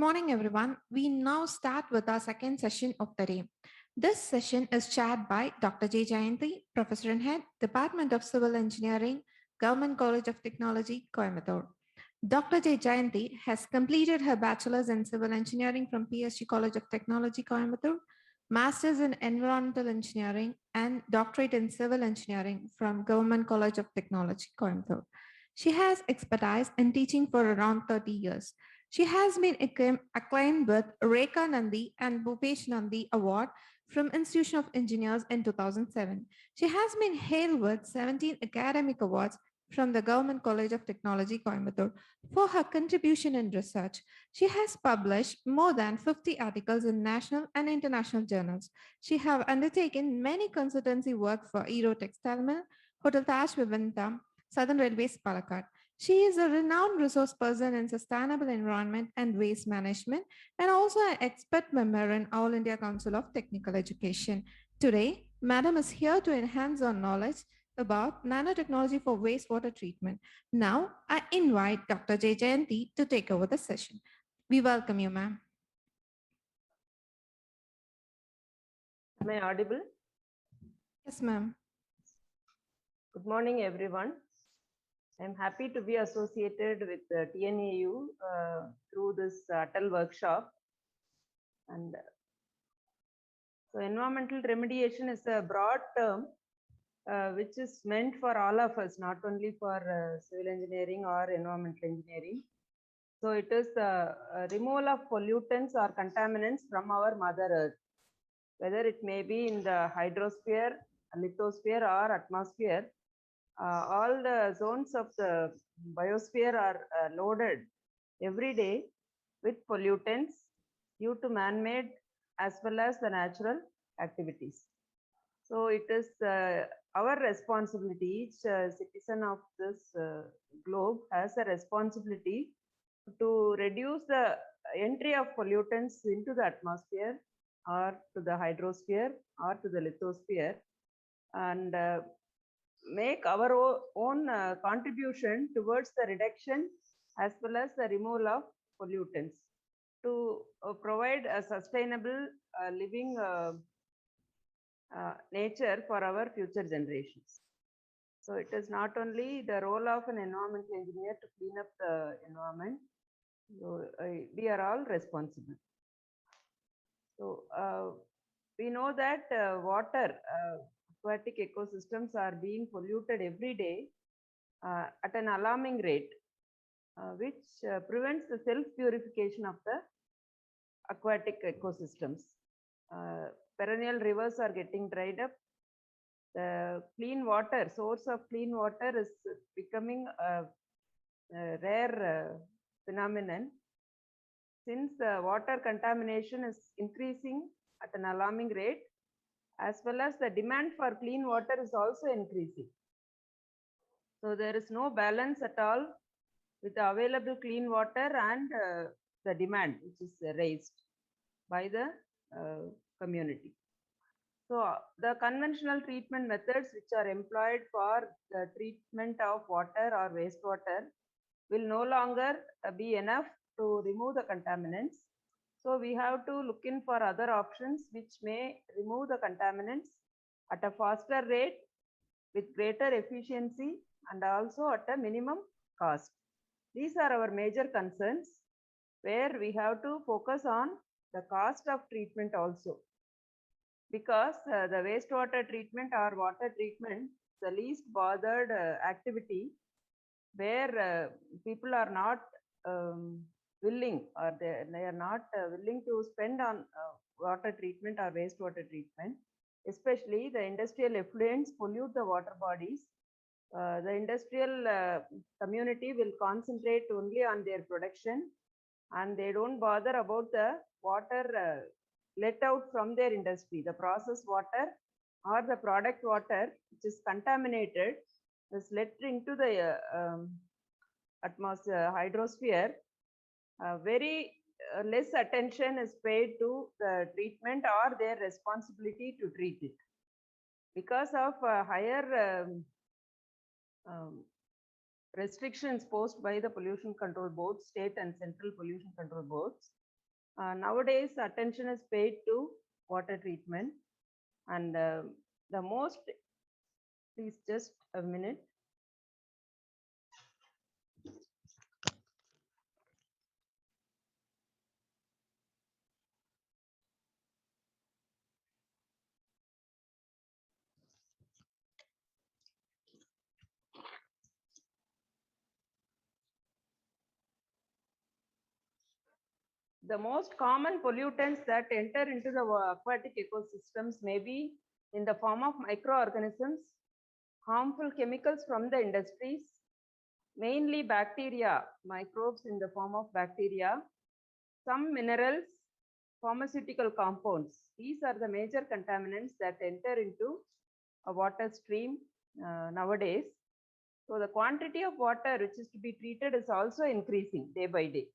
morning, everyone. We now start with our second session of the day. This session is chaired by Dr. J. Jayanti, Professor and Head, Department of Civil Engineering, Government College of Technology, Coimbatore. Dr. J. Jayanti has completed her bachelor's in civil engineering from PSG College of Technology, Coimbatore, master's in environmental engineering, and doctorate in civil engineering from Government College of Technology, Coimbatore. She has expertise in teaching for around 30 years. She has been acclaimed with Rekha Nandi and Bhupesh Nandi Award from Institution of Engineers in 2007. She has been hailed with 17 academic awards from the Government College of Technology, Coimbatore, for her contribution in research. She has published more than 50 articles in national and international journals. She has undertaken many consultancy work for Aero Textile Mill, Hotel Taj Vivanta, Southern Railways, Palakkad. She is a renowned resource person in sustainable environment and waste management and also an expert member in All India Council of Technical Education. Today, Madam is here to enhance our knowledge about nanotechnology for wastewater treatment. Now, I invite Dr. J. Jayanti to take over the session. We welcome you, ma'am. Am I audible? Yes, ma'am. Good morning, everyone. I'm happy to be associated with TNAU through this ATAL workshop. And so environmental remediation is a broad term which is meant for all of us, not only for civil engineering or environmental engineering. So it is the removal of pollutants or contaminants from our Mother Earth, whether it may be in the hydrosphere, lithosphere or atmosphere. All the zones of the biosphere are loaded every day with pollutants due to man-made as well as the natural activities. So it is our responsibility, each citizen of this globe has a responsibility to reduce the entry of pollutants into the atmosphere or to the hydrosphere or to the lithosphere, and make our own contribution towards the reduction as well as the removal of pollutants to provide a sustainable living nature for our future generations. So it is not only the role of an environmental engineer to clean up the environment, so we are all responsible. So we know that water, aquatic ecosystems are being polluted every day at an alarming rate, which prevents the self-purification of the aquatic ecosystems. Perennial rivers are getting dried up. The clean water, source of clean water is becoming a rare phenomenon, since the water contamination is increasing at an alarming rate, as well as the demand for clean water is also increasing. So there is no balance at all with the available clean water and the demand which is raised by the community. So the conventional treatment methods which are employed for the treatment of water or wastewater will no longer be enough to remove the contaminants. So we have to look in for other options which may remove the contaminants at a faster rate with greater efficiency and also at a minimum cost. These are our major concerns, where we have to focus on the cost of treatment also, because the wastewater treatment or water treatment is the least bothered activity, where people are not willing, or they are not willing to spend on water treatment or wastewater treatment. Especially the industrial effluents pollute the water bodies. The industrial community will concentrate only on their production, and they don't bother about the water let out from their industry. The process water or the product water which is contaminated is let into the atmosphere, hydrosphere. Very less attention is paid to the treatment or their responsibility to treat it. Because of higher restrictions posed by the pollution control boards, state and central pollution control boards, Nowadays, attention is paid to water treatment, and the most, please just a minute. The most common pollutants that enter into the aquatic ecosystems may be in the form of microorganisms, harmful chemicals from the industries, mainly bacteria, microbes in the form of bacteria, some minerals, pharmaceutical compounds. These are the major contaminants that enter into a water stream nowadays. So the quantity of water which is to be treated is also increasing day by day.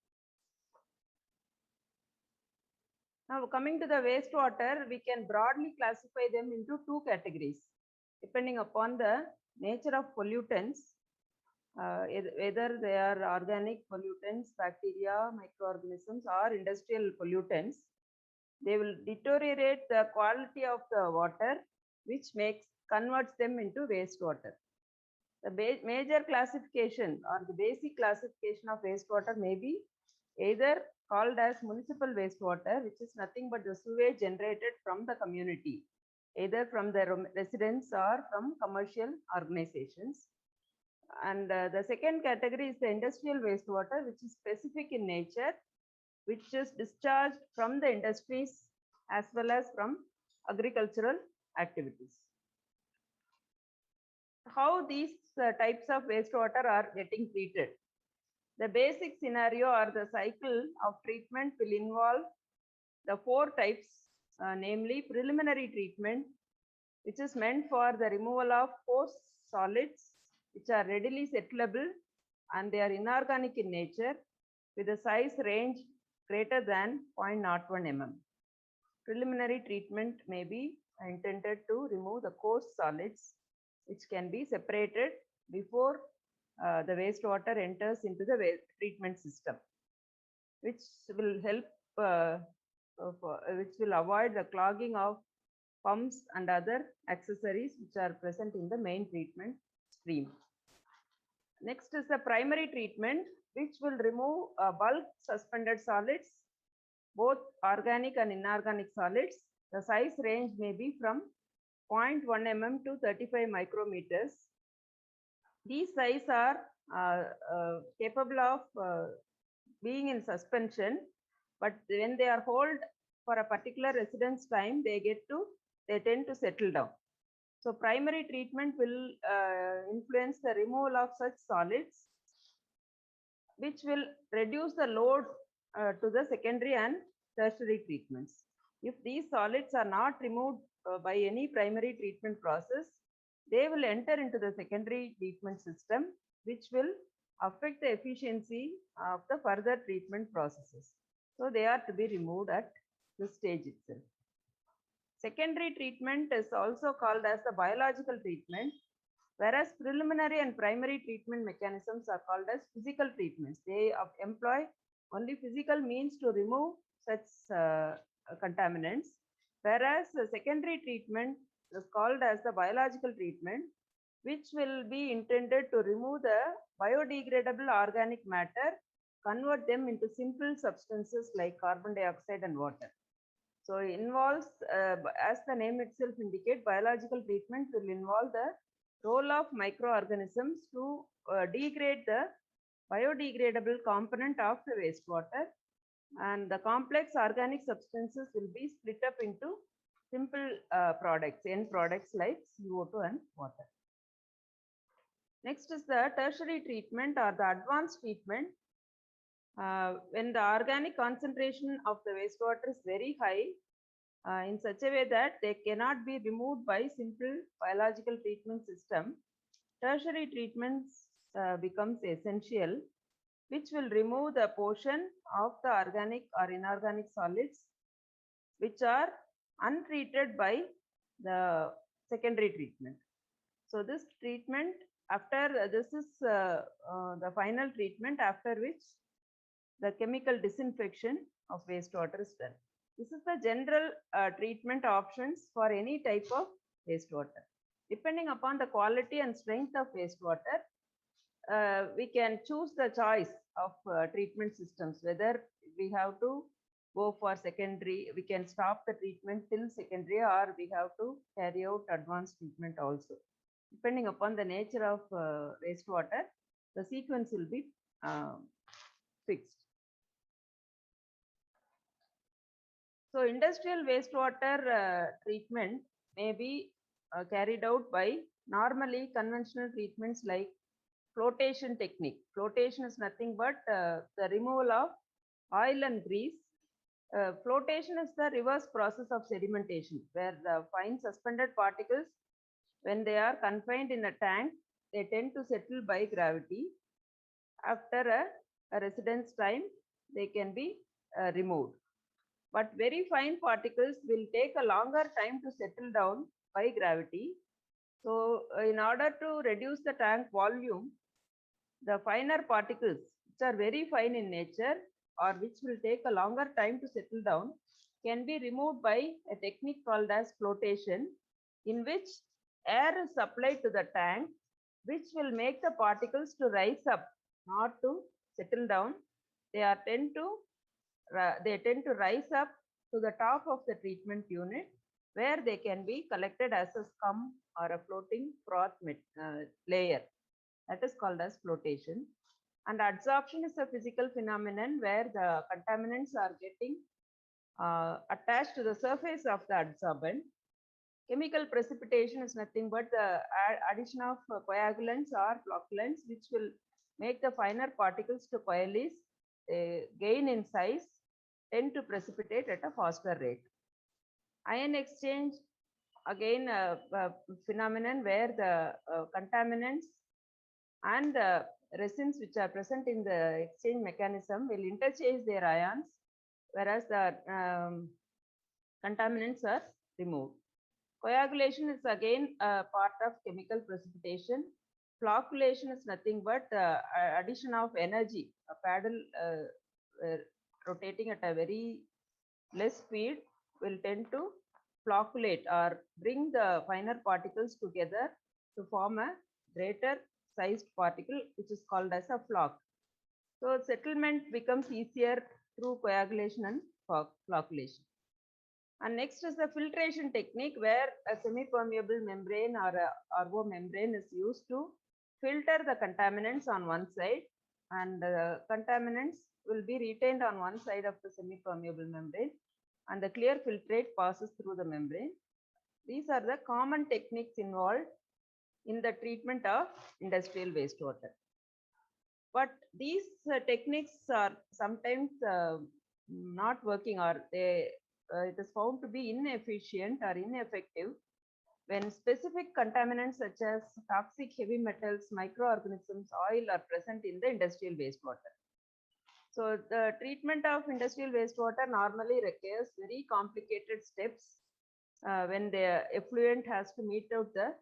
Now coming to the wastewater, we can broadly classify them into two categories, depending upon the nature of pollutants, whether they are organic pollutants, bacteria, microorganisms, or industrial pollutants. They will deteriorate the quality of the water, which converts them into wastewater. The major classification or the basic classification of wastewater may be either called as municipal wastewater, which is nothing but the sewage generated from the community, either from the residents or from commercial organizations. And the second category is the industrial wastewater, which is specific in nature, which is discharged from the industries as well as from agricultural activities. How these types of wastewater are getting treated? The basic scenario or the cycle of treatment will involve the four types, namely preliminary treatment, which is meant for the removal of coarse solids which are readily settlable and they are inorganic in nature with a size range greater than 0.01 mm. Preliminary treatment may be intended to remove the coarse solids which can be separated before the wastewater enters into the treatment system, which will help, which will avoid the clogging of pumps and other accessories which are present in the main treatment stream. Next is the primary treatment, which will remove bulk suspended solids, both organic and inorganic solids. The size range may be from 0.1 mm to 35 micrometers. These sizes are capable of being in suspension, but when they are held for a particular residence time, they tend to settle down. So primary treatment will influence the removal of such solids, which will reduce the load to the secondary and tertiary treatments. If these solids are not removed by any primary treatment process, they will enter into the secondary treatment system, which will affect the efficiency of the further treatment processes. So they are to be removed at this stage itself. Secondary treatment is also called as the biological treatment, whereas preliminary and primary treatment mechanisms are called as physical treatments. They employ only physical means to remove such contaminants, whereas the secondary treatment is called as the biological treatment, which will be intended to remove the biodegradable organic matter, convert them into simple substances like carbon dioxide and water. So it involves, as the name itself indicates, biological treatment will involve the role of microorganisms to degrade the biodegradable component of the wastewater, and the complex organic substances will be split up into simple products, end products like CO2 and water. Next is the tertiary treatment or the advanced treatment. When the organic concentration of the wastewater is very high, in such a way that they cannot be removed by simple biological treatment system, tertiary treatments becomes essential, which will remove the portion of the organic or inorganic solids which are untreated by the secondary treatment. So this treatment, after this is the final treatment, after which the chemical disinfection of wastewater is done. This is the general treatment options for any type of wastewater. Depending upon the quality and strength of wastewater, we can choose the choice of treatment systems, whether we have to go for secondary, we can stop the treatment till secondary, or we have to carry out advanced treatment also. Depending upon the nature of wastewater, the sequence will be fixed. So industrial wastewater treatment may be carried out by normally conventional treatments like flotation technique. Flotation is nothing but the removal of oil and grease. Flotation is the reverse process of sedimentation, where the fine suspended particles, when they are confined in a tank, they tend to settle by gravity. After a residence time, they can be removed. But very fine particles will take a longer time to settle down by gravity. So in order to reduce the tank volume, the finer particles, which are very fine in nature or which will take a longer time to settle down, can be removed by a technique called as flotation, in which air is supplied to the tank, which will make the particles to rise up, not to settle down. They tend to rise up to the top of the treatment unit, where they can be collected as a scum or a floating froth layer. That is called as flotation. And adsorption is a physical phenomenon where the contaminants are getting attached to the surface of the adsorbent. Chemical precipitation is nothing but the addition of coagulants or flocculants, which will make the finer particles to coalesce, gain in size, tend to precipitate at a faster rate. Ion exchange, again a phenomenon where the contaminants and the resins which are present in the exchange mechanism will interchange their ions, whereas the contaminants are removed. Coagulation is again a part of chemical precipitation. Flocculation is nothing but addition of energy. A paddle rotating at a very less speed will tend to flocculate or bring the finer particles together to form a greater sized particle, which is called as a floc. So settlement becomes easier through coagulation and flocculation. And next is the filtration technique, where a semi-permeable membrane or a RO membrane is used to filter the contaminants on one side, and the contaminants will be retained on one side of the semi-permeable membrane, and the clear filtrate passes through the membrane. These are the common techniques involved in the treatment of industrial wastewater. But these techniques are sometimes not working, or it is found to be inefficient or ineffective when specific contaminants such as toxic heavy metals, microorganisms, oil are present in the industrial wastewater. So the treatment of industrial wastewater normally requires very complicated steps when the effluent has to meet out the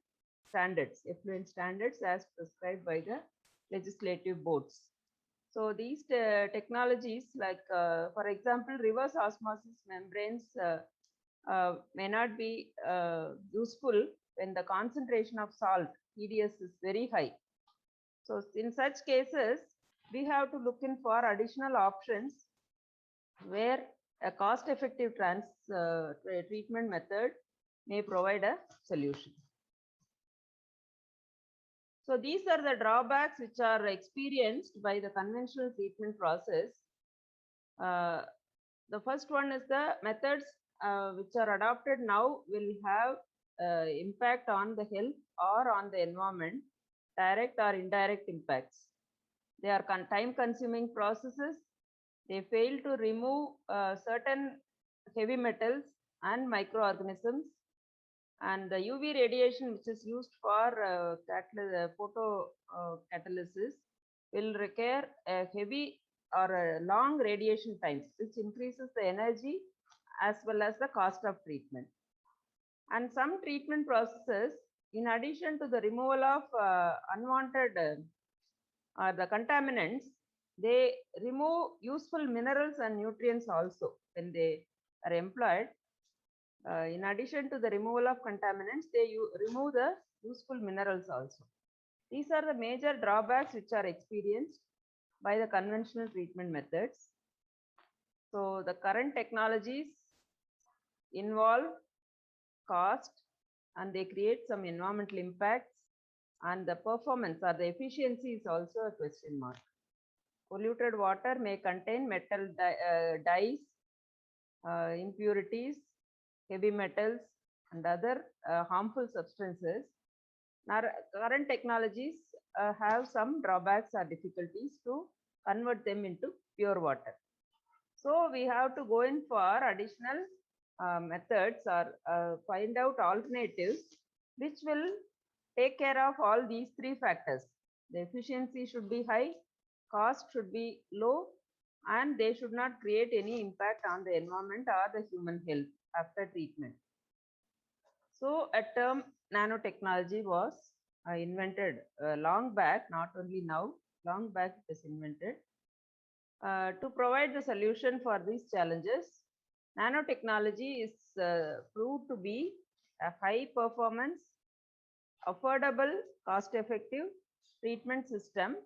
effluent standards as prescribed by the legislative boards. So these technologies, like for example, reverse osmosis membranes may not be useful when the concentration of salt, TDS, is very high. So in such cases, we have to look in for additional options where a cost-effective treatment method may provide a solution. So these are the drawbacks which are experienced by the conventional treatment process. The first one is the methods which are adopted now will have impact on the health or on the environment, direct or indirect impacts. They are time-consuming processes. They fail to remove certain heavy metals and microorganisms, and the UV radiation, which is used for photocatalysis, will require a heavy or a long radiation times, which increases the energy as well as the cost of treatment. And some treatment processes, in addition to the removal of unwanted or the contaminants, They remove useful minerals and nutrients also when they are employed. In addition to the removal of contaminants, they remove the useful minerals also. These are the major drawbacks which are experienced by the conventional treatment methods. So the current technologies involve cost and they create some environmental impacts, and the performance or the efficiency is also a question mark. Polluted water may contain metal dyes, impurities, heavy metals, and other harmful substances. Now, current technologies have some drawbacks or difficulties to convert them into pure water. So we have to go in for additional methods or find out alternatives which will take care of all these three factors. The efficiency should be high, cost should be low, and they should not create any impact on the environment or the human health after treatment. So a term nanotechnology was invented long back, not only now, long back it was invented. To provide the solution for these challenges, nanotechnology is proved to be a high performance, affordable, cost effective treatment system,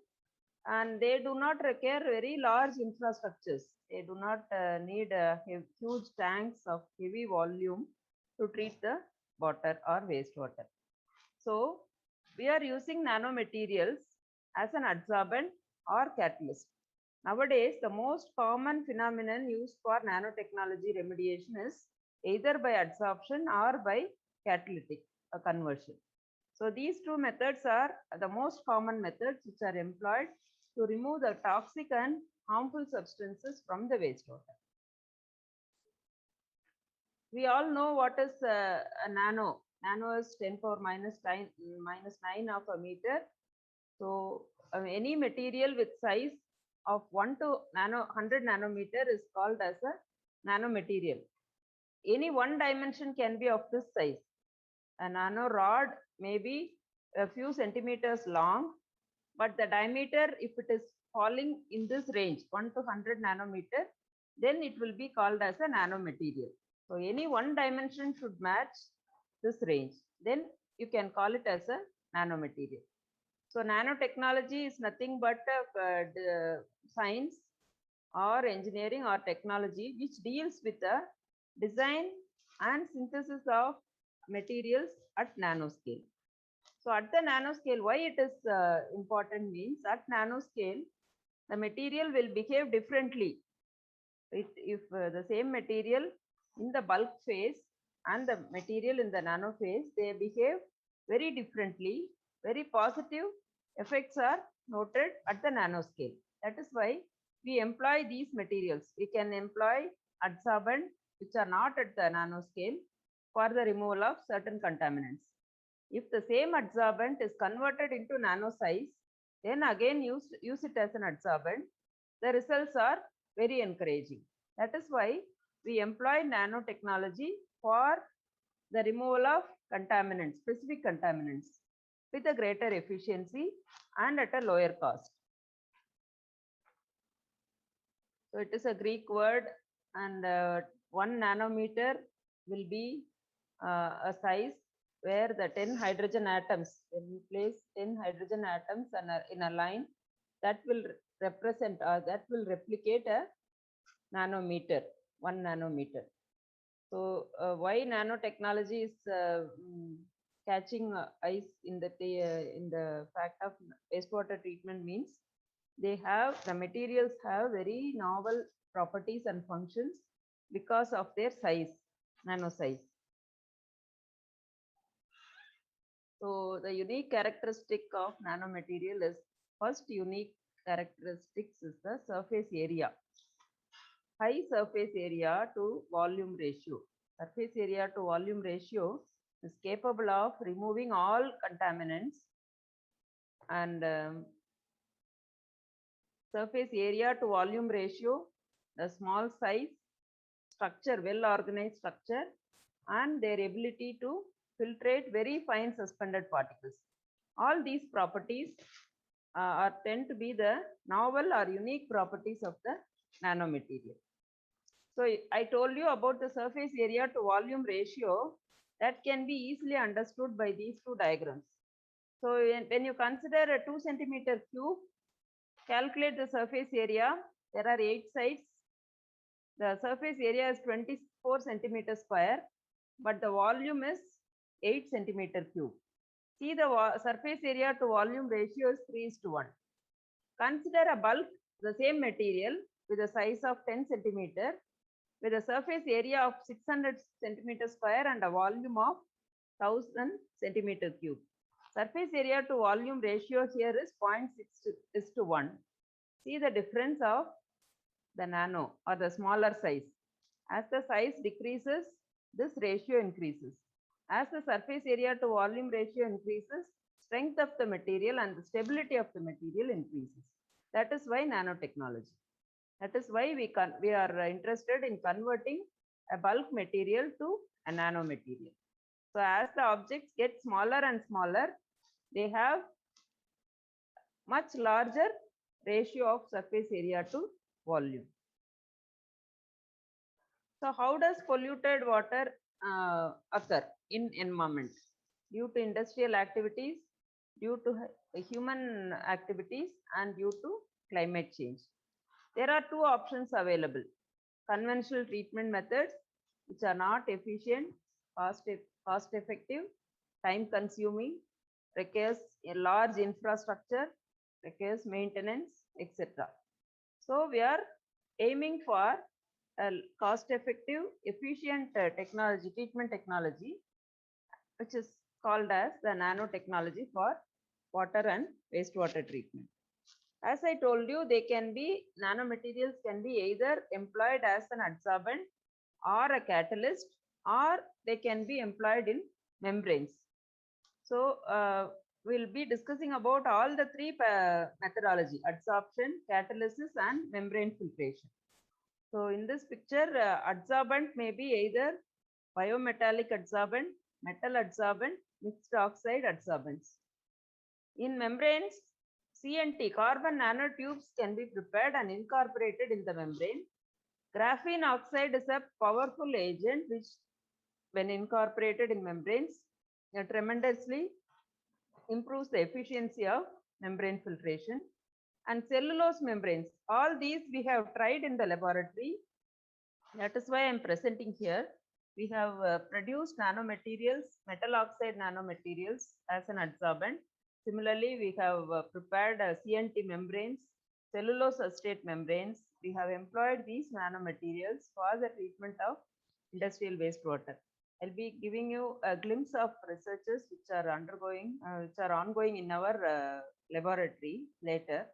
and they do not require very large infrastructures. They do not need huge tanks of heavy volume to treat the water or wastewater. So we are using nanomaterials as an adsorbent or catalyst. Nowadays, the most common phenomenon used for nanotechnology remediation is either by adsorption or by catalytic conversion. So these two methods are the most common methods which are employed to remove the toxic and harmful substances from the wastewater. We all know what is a nano. Nano is 10 power minus 9 of a meter. So any material with size of 1 to 100 nanometer is called as a nanomaterial. Any one dimension can be of this size. A nano rod may be a few centimeters long, but the diameter, if it is falling in this range, 1 to 100 nanometer, then it will be called as a nanomaterial. So any one dimension should match this range. Then you can call it as a nanomaterial. So nanotechnology is nothing but science or engineering or technology which deals with the design and synthesis of materials at nanoscale. So at the nanoscale, why it is important means at nanoscale, the material will behave differently. If the same material in the bulk phase and the material in the nano phase, they behave very differently. Very positive effects are noted at the nanoscale. That is why we employ these materials. We can employ adsorbent which are not at the nanoscale for the removal of certain contaminants. If the same adsorbent is converted into nano size, then again use it as an adsorbent, the results are very encouraging. That is why we employ nanotechnology for the removal of contaminants, specific contaminants, with a greater efficiency and at a lower cost. So it is a Greek word, and 1 nanometer will be a size where the 10 hydrogen atoms, when you place 10 hydrogen atoms in a line, that will represent or that will replicate a nanometer, 1 nanometer. So why nanotechnology is catching eyes in the fact of wastewater treatment means the materials have very novel properties and functions because of their size, nano size. So the unique characteristic of nanomaterial is, first unique characteristics is the surface area. High surface area to volume ratio. Surface area to volume ratio is capable of removing all contaminants, and surface area to volume ratio, the small size, structure, well organized structure, and their ability to filtrate very fine suspended particles. All these properties or tend to be the novel or unique properties of the nanomaterial. So I told you about the surface area to volume ratio that can be easily understood by these two diagrams. So when you consider a 2 centimeter cube, calculate the surface area. There are 8 sides. The surface area is 24 centimeter square, but the volume is 8 centimeter cube. See, the surface area to volume ratio is 3:1. Consider a bulk, the same material with a size of 10 centimeter with a surface area of 600 centimeter square and a volume of 1000 centimeter cube. Surface area to volume ratio here is 0.6:1. See the difference of the nano or the smaller size. As the size decreases, this ratio increases. As the surface area to volume ratio increases, strength of the material and the stability of the material increases. That is why nanotechnology. That is why we are interested in converting a bulk material to a nano material. So as the objects get smaller and smaller, they have much larger ratio of surface area to volume. So how does polluted water occur in environment? Due to industrial activities, due to human activities, and due to climate change. There are two options available. Conventional treatment methods, which are not efficient, cost effective, time consuming, requires a large infrastructure, requires maintenance, etc. So we are aiming for a cost effective, efficient technology, treatment technology, which is called as the nanotechnology for water and wastewater treatment. As I told you, nanomaterials can be either employed as an adsorbent or a catalyst, or they can be employed in membranes. So we'll be discussing about all the three methodology: adsorption, catalysis, and membrane filtration. So in this picture, adsorbent may be either biometallic adsorbent, metal adsorbent, mixed oxide adsorbents. In membranes, CNT, carbon nanotubes, can be prepared and incorporated in the membrane. Graphene oxide is a powerful agent which, when incorporated in membranes, tremendously improves the efficiency of membrane filtration. And cellulose membranes, all these we have tried in the laboratory. That is why I am presenting here. We have produced nanomaterials, metal oxide nanomaterials as an adsorbent. Similarly, we have prepared CNT membranes, cellulose acetate membranes. We have employed these nanomaterials for the treatment of industrial wastewater. I'll be giving you a glimpse of researches which are ongoing in our laboratory later.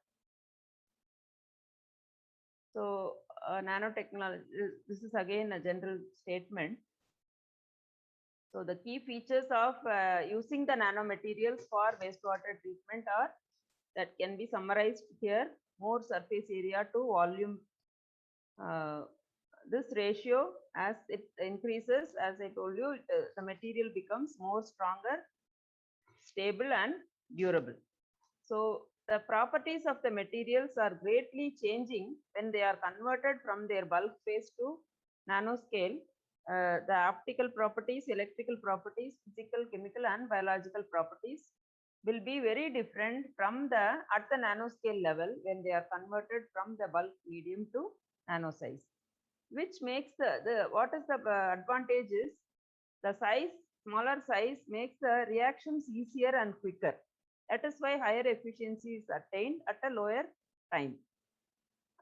So nanotechnology, this is again a general statement. So the key features of using the nanomaterials for wastewater treatment are that can be summarized here: more surface area to volume. This ratio, as it increases, as I told you, the material becomes more stronger, stable, and durable. So the properties of the materials are greatly changing when they are converted from their bulk phase to nanoscale. The optical properties, electrical properties, physical, chemical, and biological properties will be very different from at the nanoscale level when they are converted from the bulk medium to nano size. Which makes what is the advantage is the smaller size makes the reactions easier and quicker. That is why higher efficiency is attained at a lower time.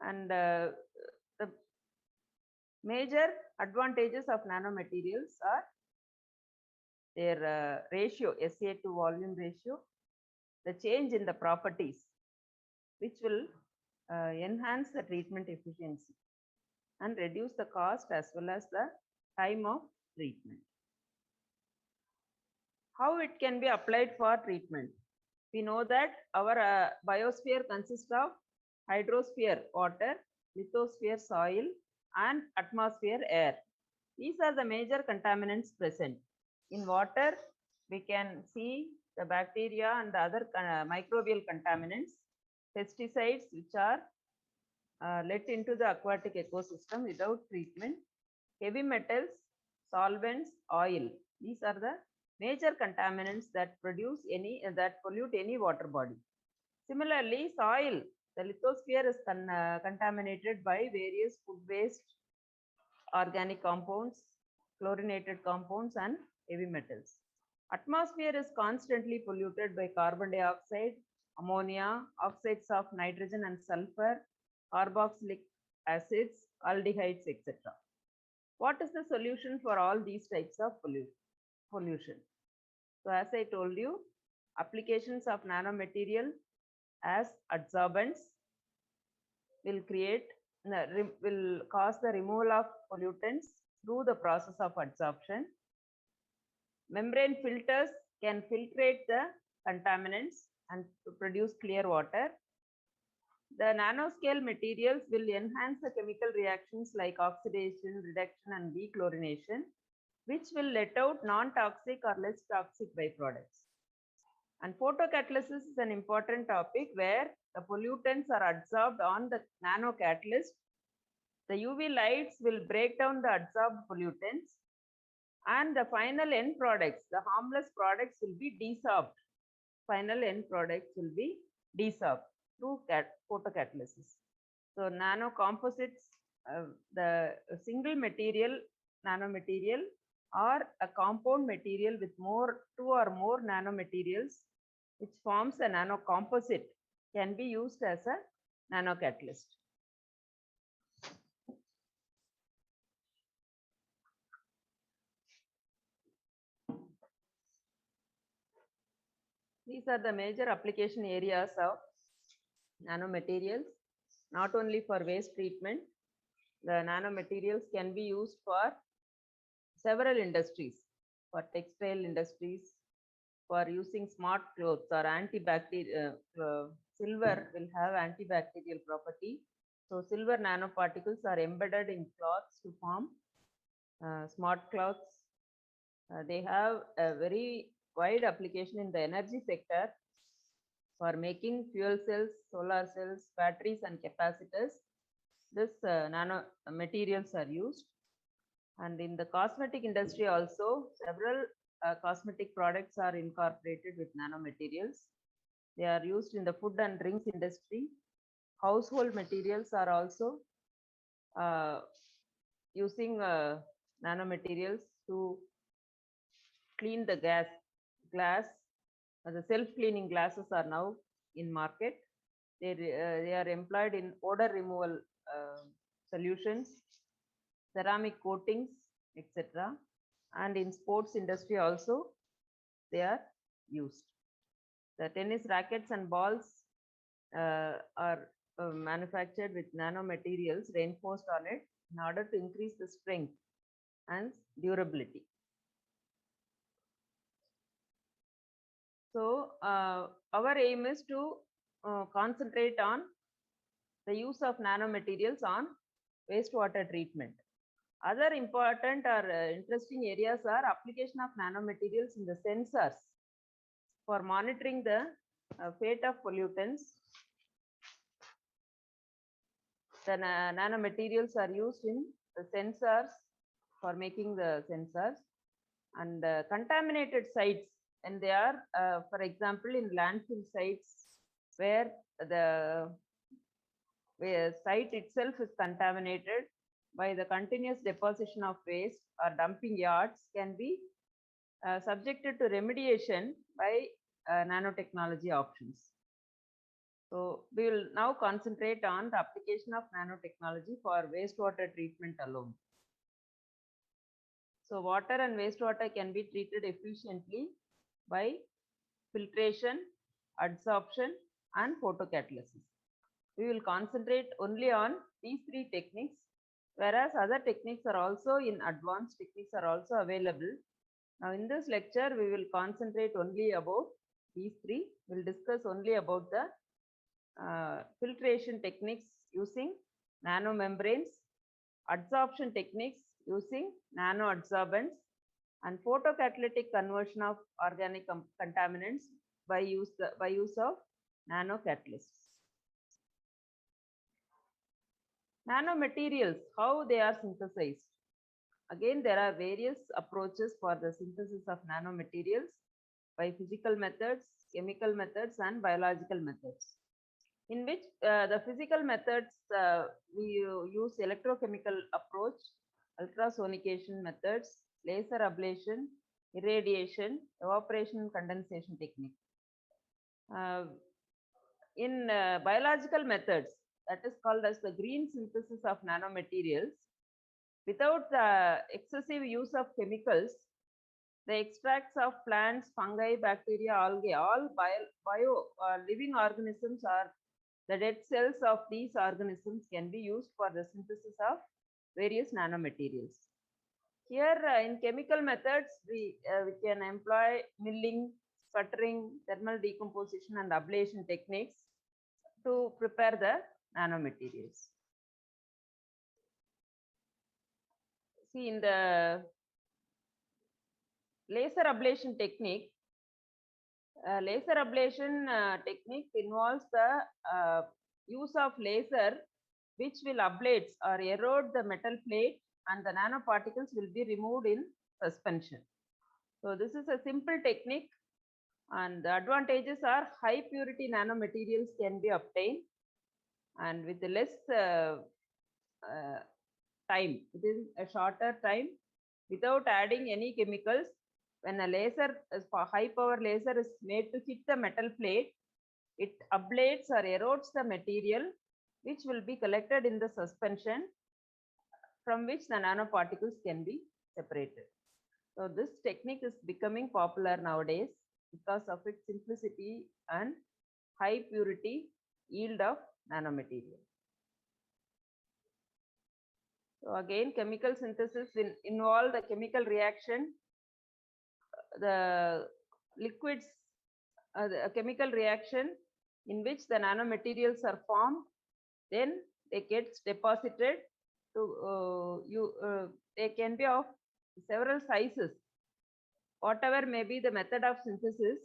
And the major advantages of nanomaterials are their ratio, SA to volume ratio, the change in the properties, which will enhance the treatment efficiency and reduce the cost as well as the time of treatment. How it can be applied for treatment? We know that our biosphere consists of hydrosphere, water, lithosphere, soil, and atmosphere, air. These are the major contaminants present. In water, we can see the bacteria and the other microbial contaminants. pesticides which are let into the aquatic ecosystem without treatment, heavy metals, solvents, oil. These are the major contaminants that that pollute any water body. Similarly, soil, the lithosphere is contaminated by various food waste, organic compounds, chlorinated compounds, and heavy metals. Atmosphere is constantly polluted by carbon dioxide, ammonia, oxides of nitrogen and sulfur, carboxylic acids, aldehydes, etc. What is the solution for all these types of pollution? So as I told you, applications of nanomaterial as adsorbents will will cause the removal of pollutants through the process of adsorption. Membrane filters can filtrate the contaminants and produce clear water. The nanoscale materials will enhance the chemical reactions like oxidation, reduction, and dechlorination, which will let out non-toxic or less toxic byproducts. And photocatalysis is an important topic where the pollutants are adsorbed on the nanocatalyst. The UV lights will break down the adsorbed pollutants, and the final end products, the harmless products, will be desorbed. Final end products will be desorbed through photocatalysis. So nano composites, the single material, nanomaterial, or a compound material with two or more nanomaterials, which forms a nano composite, can be used as a nanocatalyst. These are the major application areas of nanomaterials, not only for waste treatment. The nanomaterials can be used for several industries, for textile industries, for using smart clothes or antibacterial. Silver will have antibacterial property. So silver nanoparticles are embedded in cloths to form smart cloths. They have a very wide application in the energy sector for making fuel cells, solar cells, batteries, and capacitors. This nano materials are used. And in the cosmetic industry also, several cosmetic products are incorporated with nanomaterials. They are used in the food and drinks industry. Household materials are also using nanomaterials to clean the glass. The self-cleaning glasses are now in market. They are employed in odor removal solutions, ceramic coatings, etc. And in sports industry also, they are used. The tennis rackets and balls are manufactured with nanomaterials reinforced on it in order to increase the strength and durability. So our aim is to concentrate on the use of nanomaterials on wastewater treatment. Other important or interesting areas are application of nanomaterials in the sensors for monitoring the fate of pollutants. The nanomaterials are used in the sensors for making the sensors, and contaminated sites, and they are, for example, in landfill sites where the site itself is contaminated by the continuous deposition of waste, or dumping yards can be subjected to remediation by nanotechnology options. So we will now concentrate on the application of nanotechnology for wastewater treatment alone. So water and wastewater can be treated efficiently by filtration, adsorption, and photocatalysis. We will concentrate only on these three techniques, whereas other techniques are also advanced techniques are also available. Now in this lecture, we will concentrate only about these three. We'll discuss only about the filtration techniques using nanomembranes, adsorption techniques using nanoadsorbents, and photocatalytic conversion of organic contaminants by use of nanocatalysts. Nanomaterials, how they are synthesized. Again, there are various approaches for the synthesis of nanomaterials by physical methods, chemical methods, and biological methods. In which the physical methods, we use electrochemical approach, ultrasonication methods, laser ablation, irradiation, evaporation, and condensation technique. In biological methods, that is called as the green synthesis of nanomaterials, without the excessive use of chemicals, the extracts of plants, fungi, bacteria, algae, all bio living organisms or the dead cells of these organisms can be used for the synthesis of various nanomaterials. Here in chemical methods, we can employ milling, sputtering, thermal decomposition and ablation techniques to prepare the nanomaterials. See, in the laser ablation technique, technique involves the use of laser which will ablate or erode the metal plate, and the nanoparticles will be removed in suspension. So this is a simple technique, and the advantages are high purity nanomaterials can be obtained, and with less time, within a shorter time, without adding any chemicals. When a laser, high power laser is made to hit the metal plate, it ablates or erodes the material which will be collected in the suspension, from which the nanoparticles can be separated. So this technique is becoming popular nowadays because of its simplicity and high purity yield of nanomaterial. So again, chemical synthesis will involve the chemical reaction, the liquids, a chemical reaction in which the nanomaterials are formed, then they get deposited to they can be of several sizes. Whatever may be the method of synthesis,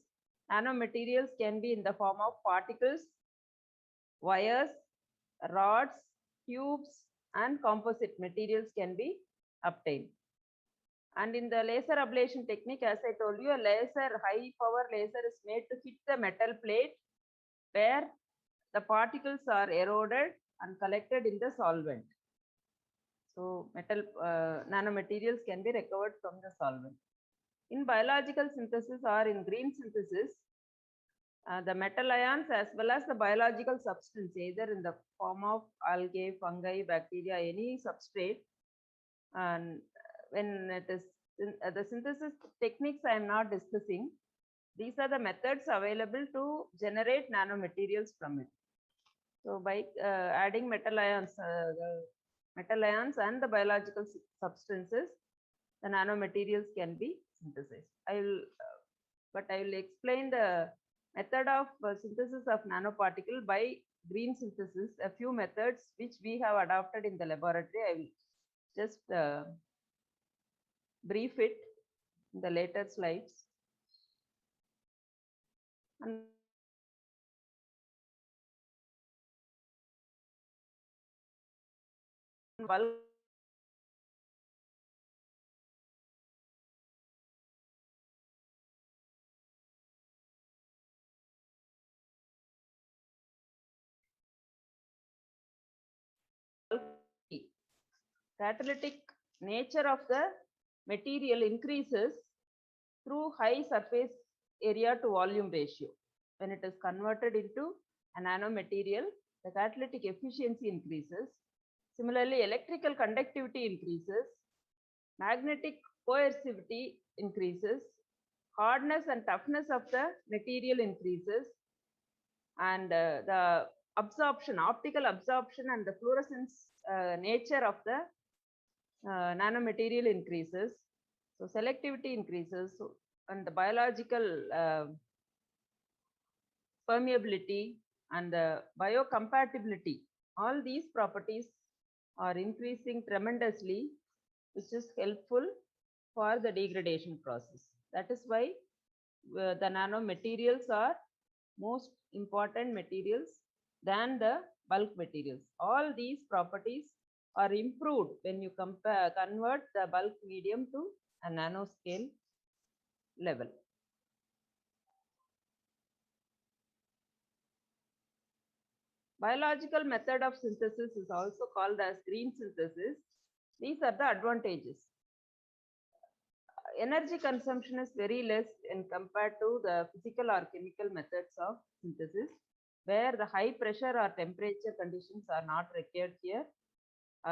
nanomaterials can be in the form of particles, wires, rods, tubes, and composite materials can be obtained. And in the laser ablation technique, as I told you, a laser, high power laser is made to hit the metal plate where the particles are eroded and collected in the solvent. So metal nanomaterials can be recovered from the solvent. In biological synthesis or in green synthesis, the metal ions as well as the biological substance, either in the form of algae, fungi, bacteria, any substrate, and when it is the synthesis techniques I am not discussing, these are the methods available to generate nanomaterials from it. So by adding metal ions and the biological substances, the nanomaterials can be synthesized. I will explain the method of synthesis of nanoparticle by green synthesis, a few methods which we have adopted in the laboratory. I will just brief it in the later slides. And bulk catalytic nature of the material increases through high surface area to volume ratio. When it is converted into a nanomaterial, the catalytic efficiency increases. Similarly, electrical conductivity increases, magnetic coercivity increases, hardness and toughness of the material increases, and the absorption, optical absorption and the fluorescence nature of the nanomaterial increases. So selectivity increases, and the biological permeability and the biocompatibility, all these properties are increasing tremendously, which is helpful for the degradation process. That is why the nanomaterials are most important materials than the bulk materials. All these properties are improved when you convert the bulk medium to a nanoscale level. Biological method of synthesis is also called as green synthesis. These are the advantages. Energy consumption is very less in compared to the physical or chemical methods of synthesis, where the high pressure or temperature conditions are not required here.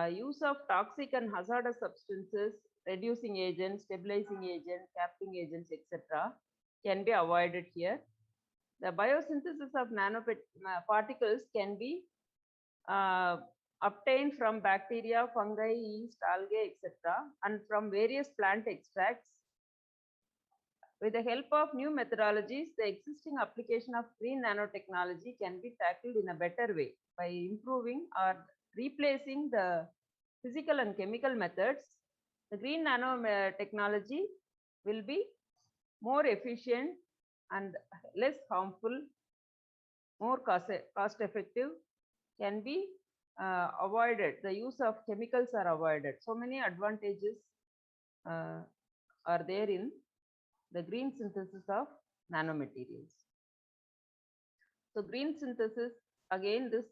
Use of toxic and hazardous substances, reducing agents, stabilizing agents, capping agents, etc. can be avoided here. The biosynthesis of nanoparticles can be obtained from bacteria, fungi, yeast, algae, etc. and from various plant extracts. With the help of new methodologies, the existing application of green nanotechnology can be tackled in a better way by improving or replacing the physical and chemical methods. The green nanotechnology will be more efficient and less harmful, more cost effective, can be avoided. The use of chemicals are avoided. So many advantages are there in the green synthesis of nanomaterials. So green synthesis, again, this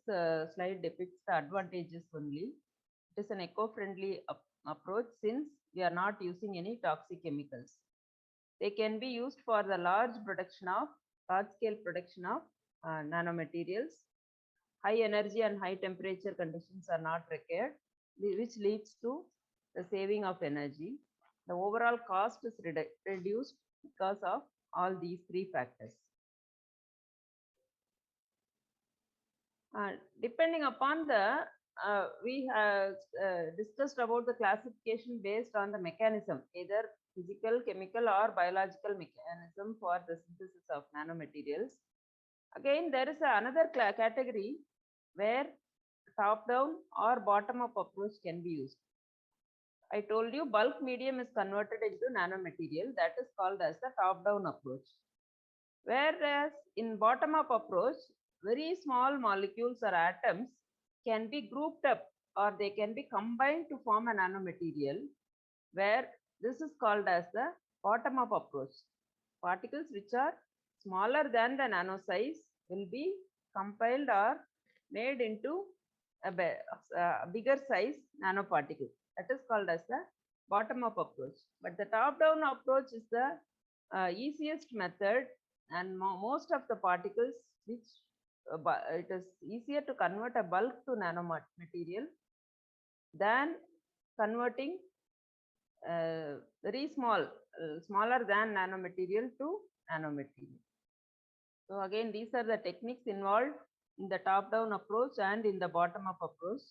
slide depicts the advantages only. It is an eco-friendly approach since we are not using any toxic chemicals. They can be used for the large scale production of nanomaterials. High energy and high temperature conditions are not required, which leads to the saving of energy. The overall cost is reduced because of all these three factors. Depending upon the, we have discussed about the classification based on the mechanism, either physical, chemical or biological mechanism for the synthesis of nanomaterials. Again, there is another category where top-down or bottom-up approach can be used. I told you bulk medium is converted into nanomaterial, that is called as the top-down approach. Whereas in bottom-up approach, very small molecules or atoms can be grouped up or they can be combined to form a nanomaterial, where this is called as the bottom-up approach. Particles which are smaller than the nano size will be compiled or made into a bigger size nanoparticle. That is called as the bottom-up approach. But the top-down approach is the easiest method, and most of the particles which it is easier to convert a bulk to nanomaterial than converting very smaller than nanomaterial to nanomaterial. So again, these are the techniques involved in the top-down approach and in the bottom-up approach.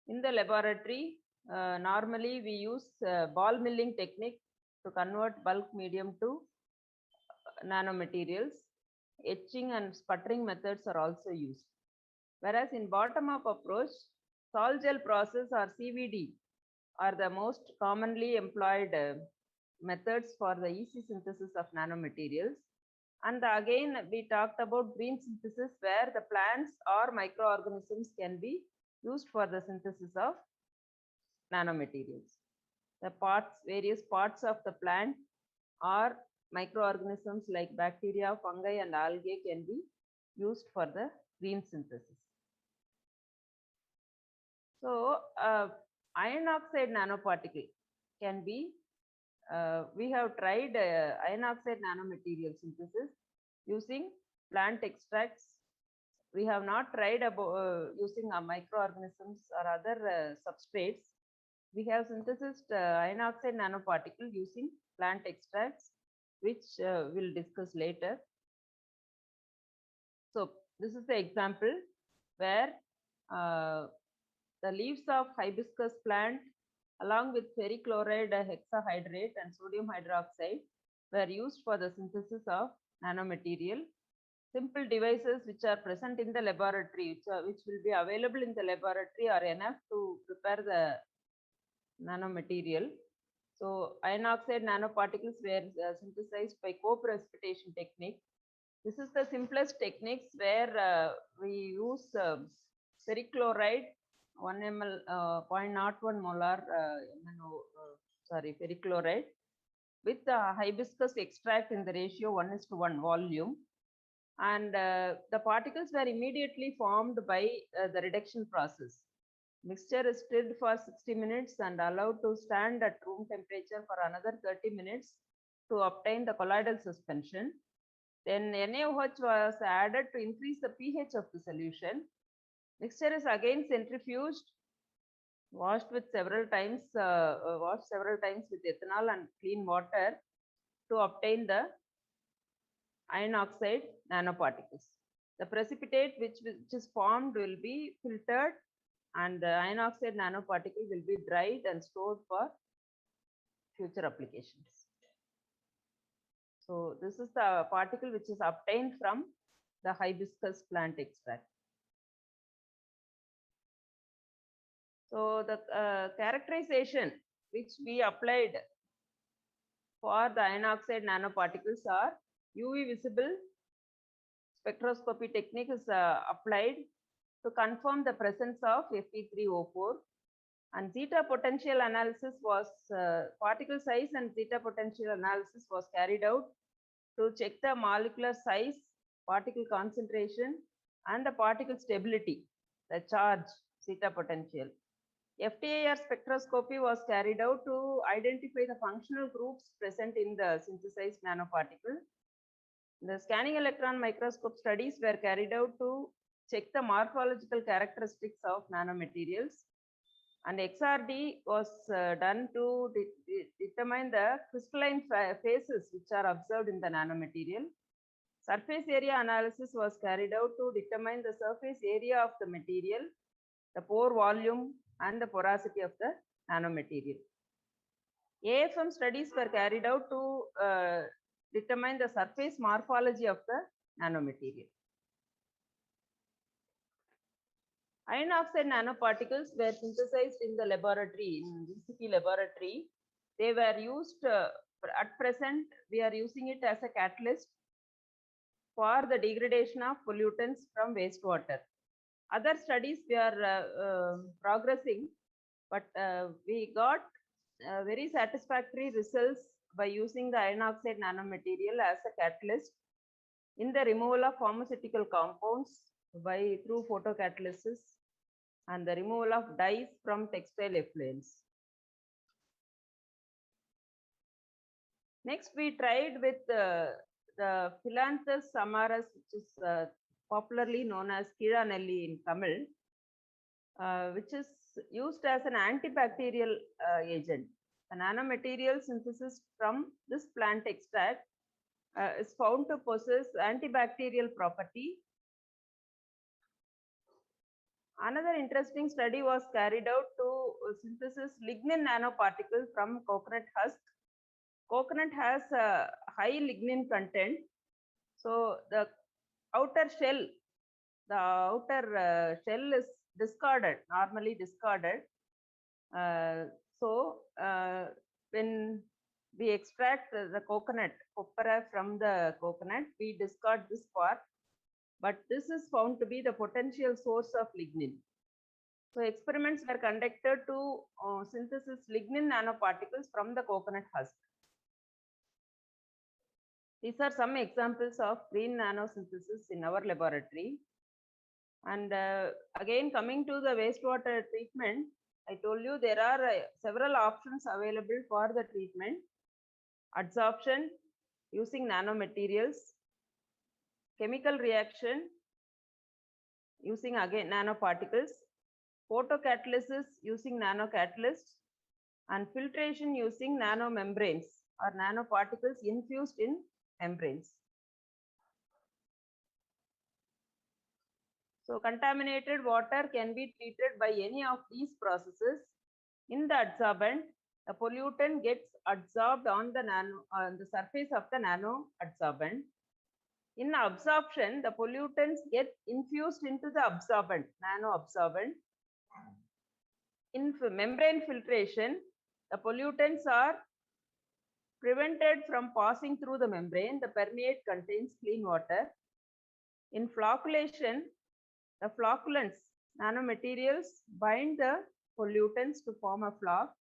In the laboratory, normally we use ball milling technique to convert bulk medium to nanomaterials. Etching and sputtering methods are also used. Whereas in bottom-up approach, sol gel process or CVD are the most commonly employed methods for the easy synthesis of nanomaterials. And again, we talked about green synthesis, where the plants or microorganisms can be used for the synthesis of nanomaterials. The various parts of the plant or microorganisms like bacteria, fungi, and algae can be used for the green synthesis. So, iron oxide nanoparticle can be, we have tried iron oxide nanomaterial synthesis using plant extracts. We have not tried about using microorganisms or other substrates. We have synthesized iron oxide nanoparticle using plant extracts, which we'll discuss later. So this is the example where the leaves of hibiscus plant along with ferrichloride hexahydrate and sodium hydroxide were used for the synthesis of nanomaterial. Simple devices which are present in the laboratory, which will be available in the laboratory, are enough to prepare the nanomaterial. So iron oxide nanoparticles were synthesized by co-precipitation technique. This is the simplest techniques where we use ferrichloride 1 ml, 0.01 molar ferrichloride with the hibiscus extract in the ratio 1:1 volume. And the particles were immediately formed by the reduction process. Mixture is stirred for 60 minutes and allowed to stand at room temperature for another 30 minutes to obtain the colloidal suspension. Then NaOH was added to increase the pH of the solution. Mixture is again centrifuged, washed several times with ethanol and clean water to obtain the iron oxide nanoparticles. The precipitate which is formed will be filtered and the iron oxide nanoparticle will be dried and stored for future applications. So this is the particle which is obtained from the hibiscus plant extract. So the characterization which we applied for the iron oxide nanoparticles are UV visible spectroscopy technique is applied to confirm the presence of Fe3O4, and zeta potential analysis was particle size and zeta potential analysis was carried out to check the molecular size, particle concentration, and the particle stability, the charge, zeta potential. FTIR spectroscopy was carried out to identify the functional groups present in the synthesized nanoparticle. The scanning electron microscope studies were carried out to check the morphological characteristics of nanomaterials. And XRD was done to determine the crystalline phases which are observed in the nanomaterial. Surface area analysis was carried out to determine the surface area of the material, the pore volume, and the porosity of the nanomaterial. AFM studies were carried out to determine the surface morphology of the nanomaterial. Iron oxide nanoparticles were synthesized in the laboratory, in GCP laboratory. They were used, at present, we are using it as a catalyst for the degradation of pollutants from wastewater. Other studies we are progressing, but we got very satisfactory results by using the iron oxide nanomaterial as a catalyst in the removal of pharmaceutical compounds through photocatalysis and the removal of dyes from textile effluents. Next, we tried with the Phyllanthus amarus, which is popularly known as Kiranelli in Tamil, which is used as an antibacterial agent. The nanomaterial synthesis from this plant extract is found to possess antibacterial property. Another interesting study was carried out to synthesis lignin nanoparticle from coconut husk. Coconut has a high lignin content. So the outer shell is discarded, normally discarded. When we extract the coconut, copra from the coconut, we discard this part. But this is found to be the potential source of lignin. So experiments were conducted to synthesis lignin nanoparticles from the coconut husk. These are some examples of green nanosynthesis in our laboratory. And again, coming to the wastewater treatment, I told you there are several options available for the treatment. Adsorption using nanomaterials, chemical reaction using again nanoparticles, photocatalysis using nanocatalysts, and filtration using nanomembranes or nanoparticles infused in membranes. So contaminated water can be treated by any of these processes. In the adsorbent, the pollutant gets adsorbed on the surface of the nanoadsorbent. In absorption, the pollutants get infused into the absorbent, nanoabsorbent. In membrane filtration, the pollutants are prevented from passing through the membrane. The permeate contains clean water. In flocculation, the flocculants nanomaterials bind the pollutants to form a flock,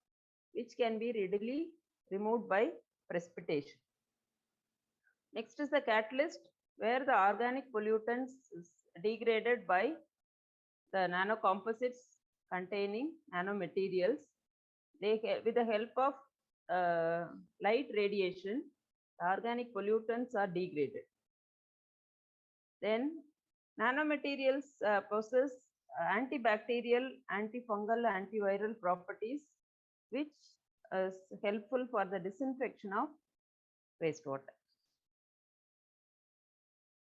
which can be readily removed by precipitation. Next is the catalyst, where the organic pollutants is degraded by the nanocomposites containing nanomaterials. With the help of light radiation, the organic pollutants are degraded. Then nanomaterials possess antibacterial, antifungal, antiviral properties, which is helpful for the disinfection of wastewater.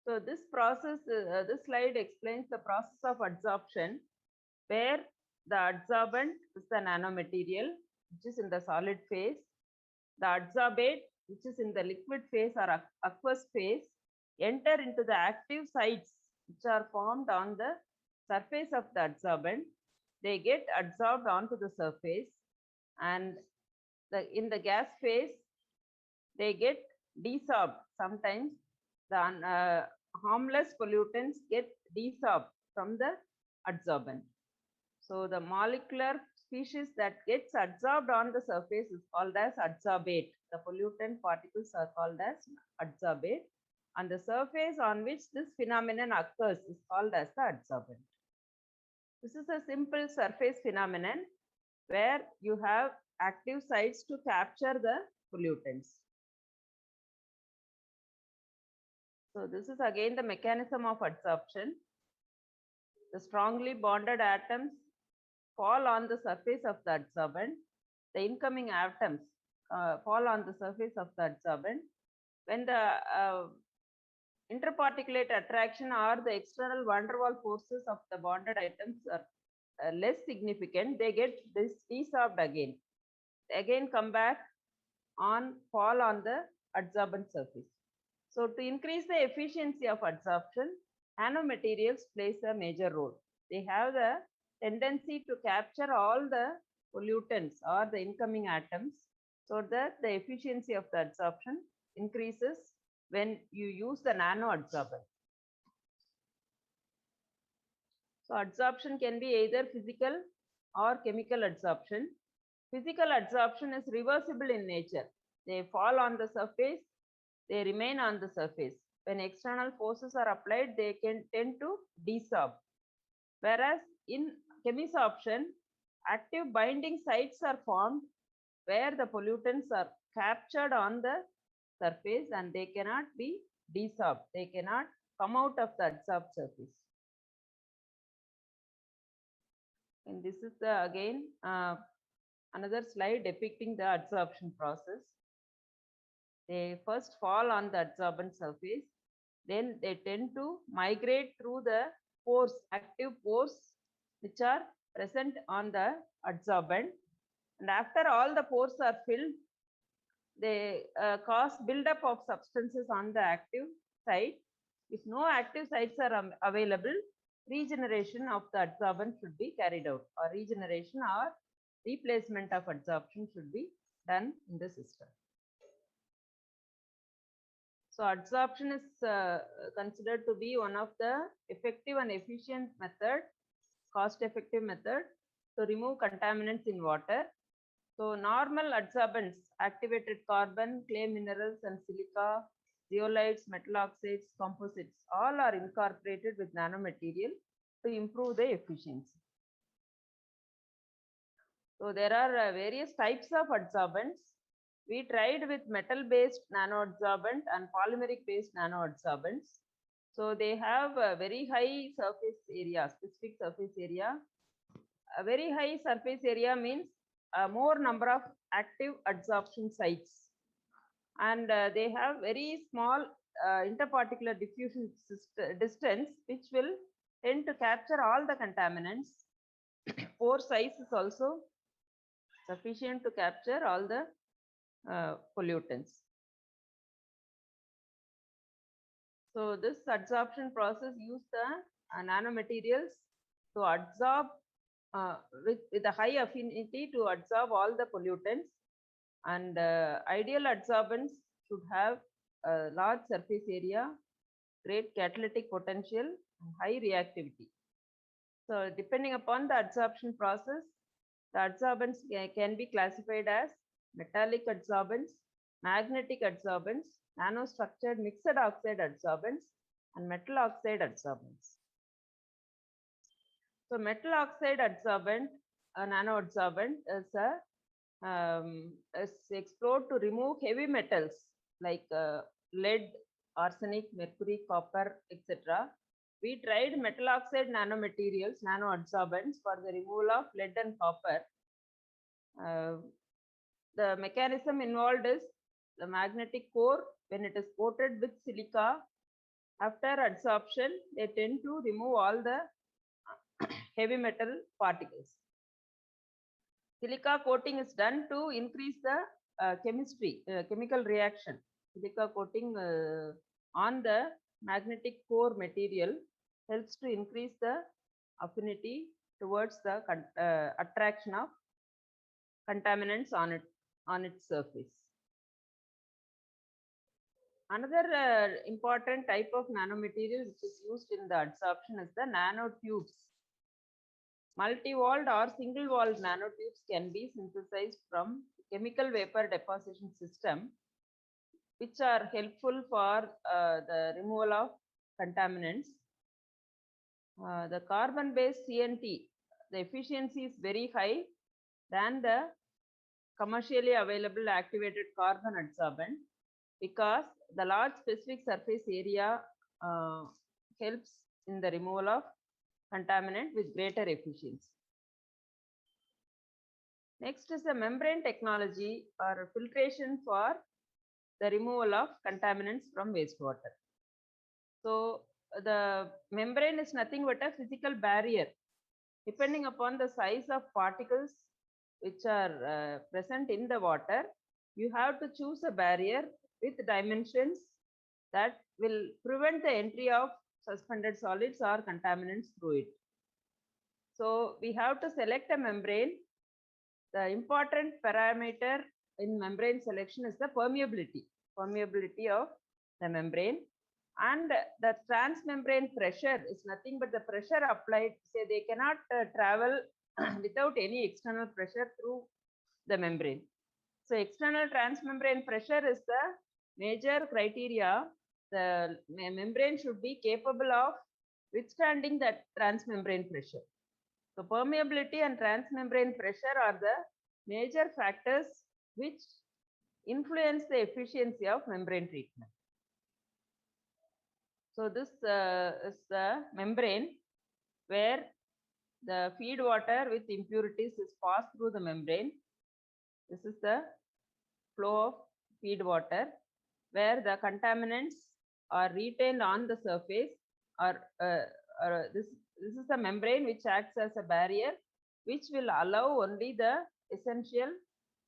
So this process, this slide explains the process of adsorption, where the adsorbent is the nanomaterial, which is in the solid phase. The adsorbate, which is in the liquid phase or aqueous phase, enter into the active sites, which are formed on the surface of the adsorbent. They get adsorbed onto the surface, and in the gas phase, they get desorbed. Sometimes the harmless pollutants get desorbed from the adsorbent. So the molecular species that gets adsorbed on the surface is called as adsorbate. The pollutant particles are called as adsorbate. And the surface on which this phenomenon occurs is called as the adsorbent. This is a simple surface phenomenon where you have active sites to capture the pollutants. So this is again the mechanism of adsorption. The strongly bonded atoms fall on the surface of the adsorbent. The incoming atoms fall on the surface of the adsorbent. When the interparticulate attraction or the external van der Waals forces of the bonded atoms are less significant, they get desorbed again. They again come back on, fall on the adsorbent surface. So to increase the efficiency of adsorption, nanomaterials plays a major role. They have the tendency to capture all the pollutants or the incoming atoms, so that the efficiency of the adsorption increases when you use the nano adsorbent. So adsorption can be either physical or chemical adsorption. Physical adsorption is reversible in nature. They fall on the surface, they remain on the surface. When external forces are applied, they can tend to desorb. Whereas in chemisorption, active binding sites are formed where the pollutants are captured on the surface and they cannot be desorbed. They cannot come out of the adsorbed surface. And this is the again another slide depicting the adsorption process. They first fall on the adsorbent surface, then they tend to migrate through the pores, active pores, which are present on the adsorbent. And after all the pores are filled, they cause buildup of substances on the active site. If no active sites are available, regeneration of the adsorbent should be carried out, or regeneration or replacement of adsorption should be done in the system. So adsorption is considered to be one of the effective and efficient method, cost-effective method to remove contaminants in water. So normal adsorbents, activated carbon, clay minerals and silica, zeolites, metal oxides, composites, all are incorporated with nanomaterial to improve the efficiency. So there are various types of adsorbents. We tried with metal-based nanoadsorbent and polymeric-based nanoadsorbents. So they have a very high surface area, specific surface area. A very high surface area means more number of active adsorption sites. And they have very small interparticular diffusion distance, which will tend to capture all the contaminants. Pore size is also sufficient to capture all the pollutants. So this adsorption process used the nanomaterials to adsorb with a high affinity to adsorb all the pollutants, and ideal adsorbents should have a large surface area, great catalytic potential, and high reactivity. So depending upon the adsorption process, the adsorbents can be classified as metallic adsorbents, magnetic adsorbents, nanostructured mixed oxide adsorbents, and metal oxide adsorbents. So metal oxide adsorbent, a nanoadsorbent is explored to remove heavy metals like lead, arsenic, mercury, copper, etc. We tried metal oxide nanomaterials, nanoadsorbents for the removal of lead and copper. The mechanism involved is the magnetic core. When it is coated with silica, after adsorption, they tend to remove all the heavy metal particles. Silica coating is done to increase the chemical reaction. Silica coating on the magnetic core material helps to increase the affinity towards the attraction of contaminants on its surface. Another important type of nanomaterial which is used in the adsorption is the nanotubes. Multi-walled or single-walled nanotubes can be synthesized from chemical vapor deposition system, which are helpful for the removal of contaminants. The carbon-based CNT, the efficiency is very high than the commercially available activated carbon adsorbent because the large specific surface area helps in the removal of contaminant with greater efficiency. Next is the membrane technology or filtration for the removal of contaminants from wastewater. So the membrane is nothing but a physical barrier. Depending upon the size of particles which are present in the water, you have to choose a barrier with dimensions that will prevent the entry of suspended solids or contaminants through it. So we have to select a membrane. The important parameter in membrane selection is the permeability of the membrane. And the transmembrane pressure is nothing but the pressure applied. Say they cannot travel without any external pressure through the membrane. So external transmembrane pressure is the major criteria. The membrane should be capable of withstanding that transmembrane pressure. So permeability and transmembrane pressure are the major factors which influence the efficiency of membrane treatment. So this is the membrane where the feed water with impurities is passed through the membrane. This is the flow of feed water where the contaminants are retained on the surface this is the membrane which acts as a barrier which will allow only the essential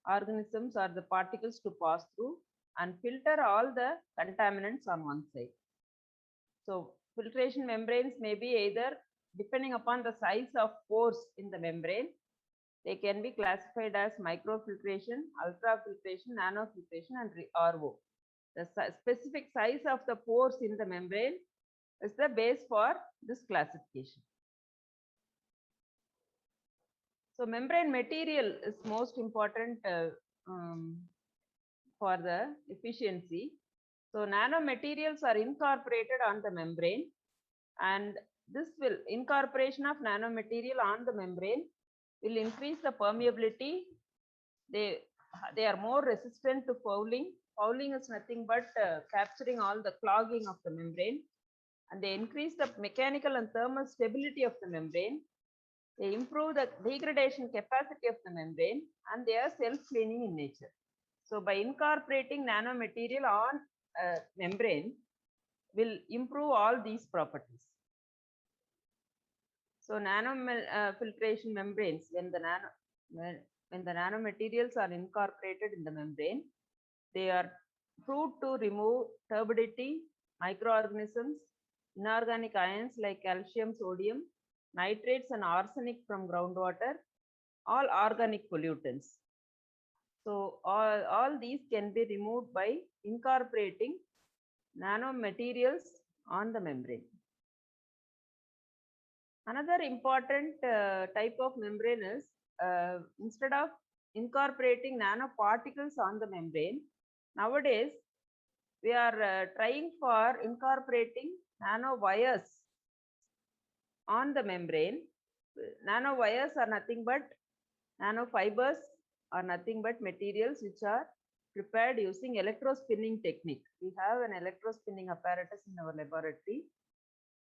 organisms or the particles to pass through and filter all the contaminants on one side. So filtration membranes may be either depending upon the size of pores in the membrane. They can be classified as microfiltration, ultrafiltration, nanofiltration, and RO. The specific size of the pores in the membrane is the base for this classification. So membrane material is most important for the efficiency. So nanomaterials are incorporated on the membrane, and this will incorporation of nanomaterial on the membrane will increase the permeability. They are more resistant to fouling. Fouling is nothing but capturing all the clogging of the membrane, and they increase the mechanical and thermal stability of the membrane. They improve the degradation capacity of the membrane, and they are self-cleaning in nature. So by incorporating nanomaterial on membrane will improve all these properties. So filtration membranes, when the nanomaterials are incorporated in the membrane, they are proved to remove turbidity, microorganisms, inorganic ions like calcium, sodium, nitrates, and arsenic from groundwater, all organic pollutants. So all these can be removed by incorporating nanomaterials on the membrane. Another important type of membrane is instead of incorporating nanoparticles on the membrane, nowadays we are trying for incorporating nanowires on the membrane. Nanowires are nothing but nanofibers are nothing but materials which are prepared using electrospinning technique. We have an electrospinning apparatus in our laboratory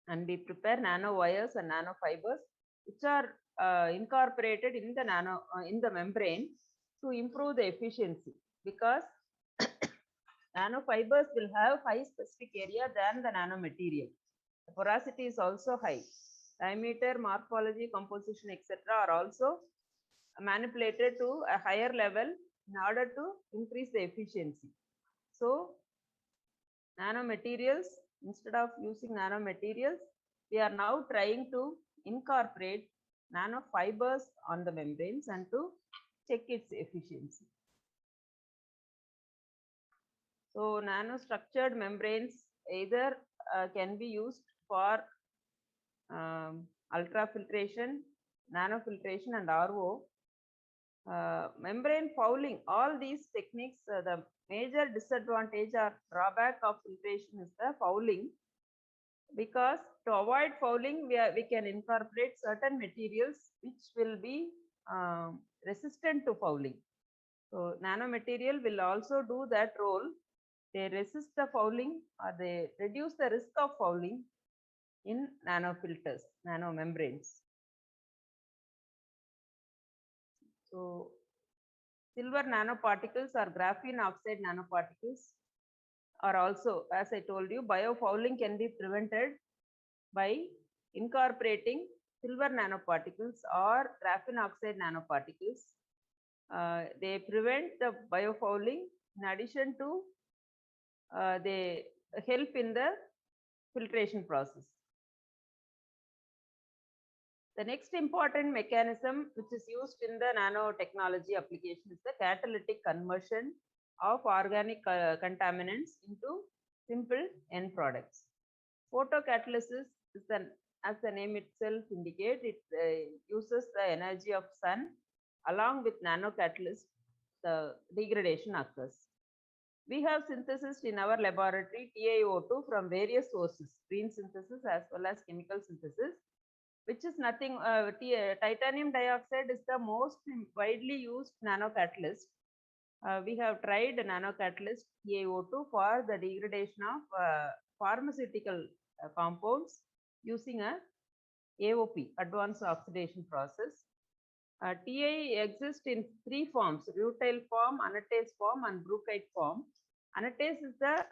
and we prepare nanowires and nanofibers which are incorporated in the in the membrane to improve the efficiency, because nanofibers will have high specific area than the nanomaterial. The porosity is also high. Diameter, morphology, composition, etc. are also manipulated to a higher level in order to increase the efficiency. So, nanomaterials, instead of using nanomaterials, we are now trying to incorporate nanofibers on the membranes and to check its efficiency. So, nanostructured membranes either can be used for ultrafiltration, nanofiltration, and RO. Membrane fouling, all these techniques, the major disadvantage or drawback of filtration is the fouling, because to avoid fouling, we can incorporate certain materials which will be resistant to fouling. So, nanomaterial will also do that role. They resist the fouling or they reduce the risk of fouling in nanofilters, nanomembranes. So, silver nanoparticles or graphene oxide nanoparticles are also, as I told you, biofouling can be prevented by incorporating silver nanoparticles or graphene oxide nanoparticles. They prevent the biofouling. In addition to, they help in the filtration process. The next important mechanism which is used in the nanotechnology application is the catalytic conversion of organic contaminants into simple end products. Photocatalysis is as the name itself indicates, it uses the energy of sun. Along with nanocatalyst, the degradation occurs. We have synthesis in our laboratory TiO2 from various sources, green synthesis as well as chemical synthesis, which is nothing, titanium dioxide is the most widely used nanocatalyst. We have tried nanocatalyst TiO2 for the degradation of pharmaceutical compounds using a AOP, advanced oxidation process. TI exists in three forms: rutile form, anatase form, and bruchite form. Anatase is the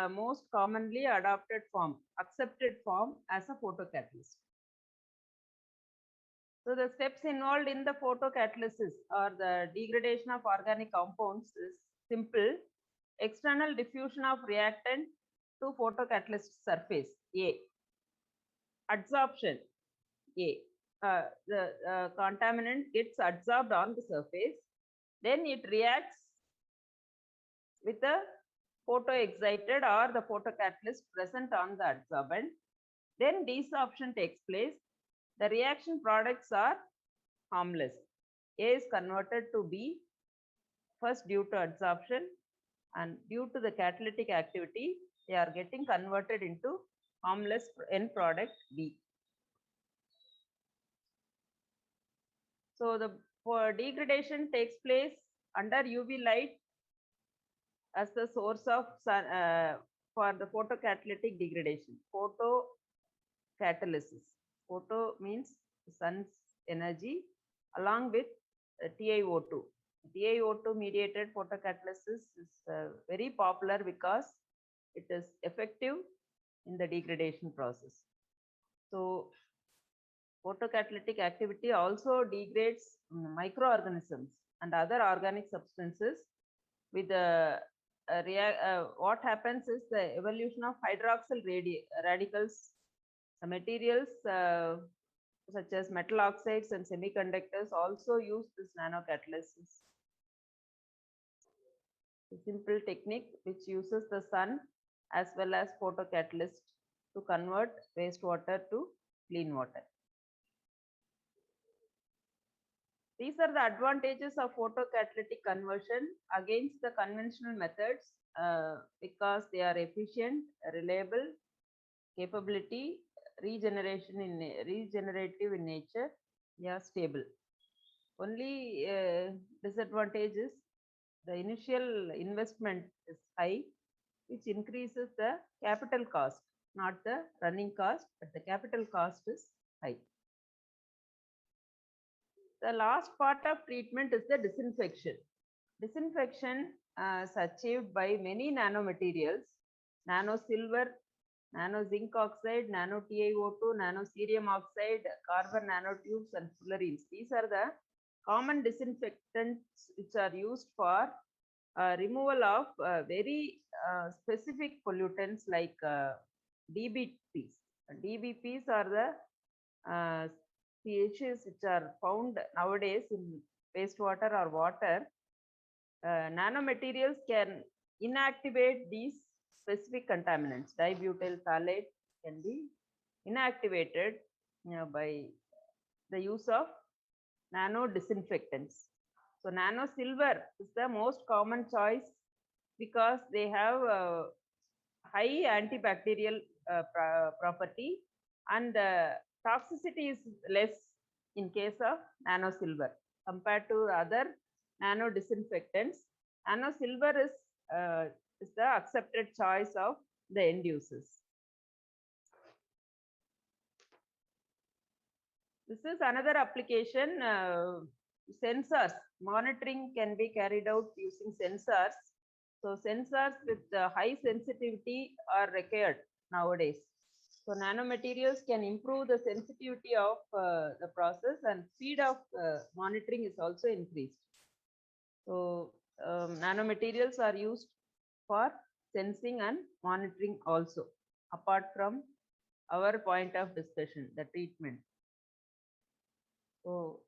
most commonly adopted form, accepted form as a photocatalyst. So the steps involved in the photocatalysis or the degradation of organic compounds is simple. External diffusion of reactant to photocatalyst surface, A. Adsorption, A. The contaminant gets adsorbed on the surface, then it reacts with the photoexcited or the photocatalyst present on the adsorbent. Then desorption takes place. The reaction products are harmless. A is converted to B, first due to adsorption, and due to the catalytic activity, they are getting converted into harmless end product B. So the degradation takes place under UV light as the source of sun, for the photocatalytic degradation. Photocatalysis. Photo means sun's energy along with TiO2. TiO2 mediated photocatalysis is very popular because it is effective in the degradation process. So photocatalytic activity also degrades microorganisms and other organic substances with the what happens is the evolution of hydroxyl radicals. The materials such as metal oxides and semiconductors also use this nanocatalysis. A simple technique which uses the sun as well as photocatalyst to convert wastewater to clean water. These are the advantages of photocatalytic conversion against the conventional methods because they are efficient, reliable, capability, regenerative in nature, yeah, stable. Only disadvantage is the initial investment is high, which increases the capital cost, not the running cost, but the capital cost is high. The last part of treatment is the disinfection. Disinfection is achieved by many nanomaterials, nano silver, nano zinc oxide, nano TiO2, nano cerium oxide, carbon nanotubes, and fullerenes. These are the common disinfectants which are used for removal of very specific pollutants like DBPs. DBPs are the CHs which are found nowadays in wastewater or water. Nanomaterials can inactivate these specific contaminants. Dibutyl phthalate can be inactivated by the use of nano disinfectants. So nano silver is the most common choice because they have high antibacterial property and toxicity is less in case of nano silver compared to other nano disinfectants. Nano silver is the accepted choice of the end users. This is another application. Sensors monitoring can be carried out using sensors. So sensors with high sensitivity are required nowadays. So nanomaterials can improve the sensitivity of the process, and speed of monitoring is also increased. So nanomaterials are used for sensing and monitoring also, apart from our point of discussion, the treatment. So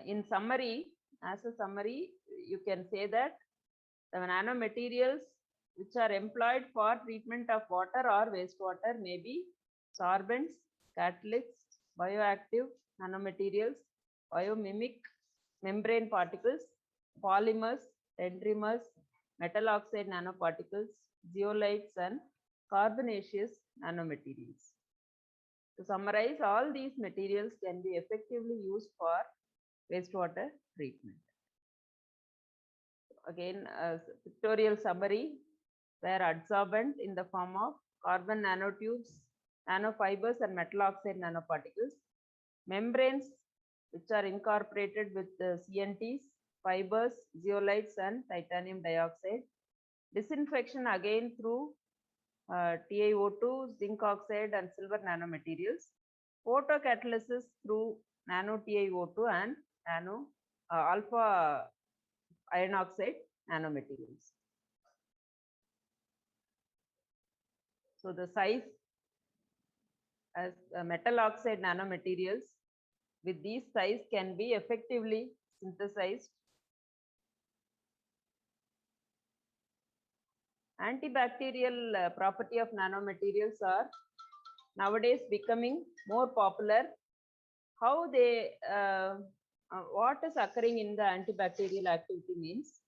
in summary, as a summary, you can say that the nanomaterials which are employed for treatment of water or wastewater may be sorbents, catalysts, bioactive nanomaterials, biomimic membrane particles, polymers, dendrimers, metal oxide nanoparticles, zeolites, and carbonaceous nanomaterials. To summarize, all these materials can be effectively used for wastewater treatment. Again, a pictorial summary where adsorbent in the form of carbon nanotubes, nanofibers, and metal oxide nanoparticles, membranes which are incorporated with the CNTs, fibers, zeolites, and titanium dioxide, disinfection again through TiO2, zinc oxide, and silver nanomaterials, photocatalysis through nano TiO2 and nano alpha iron oxide nanomaterials. So the size as metal oxide nanomaterials with these size can be effectively synthesized. Antibacterial property of nanomaterials are nowadays becoming more popular. How they, what is occurring in the antibacterial activity means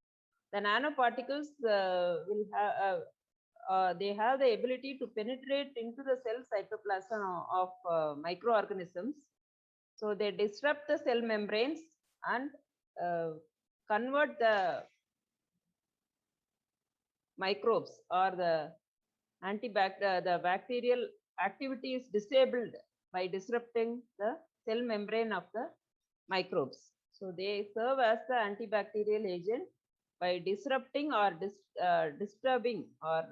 the nanoparticles will have, they have the ability to penetrate into the cell cytoplasm of microorganisms. So they disrupt the cell membranes and convert the microbes or the the bacterial activity is disabled by disrupting the cell membrane of the microbes. So they serve as the antibacterial agent by disrupting or disturbing or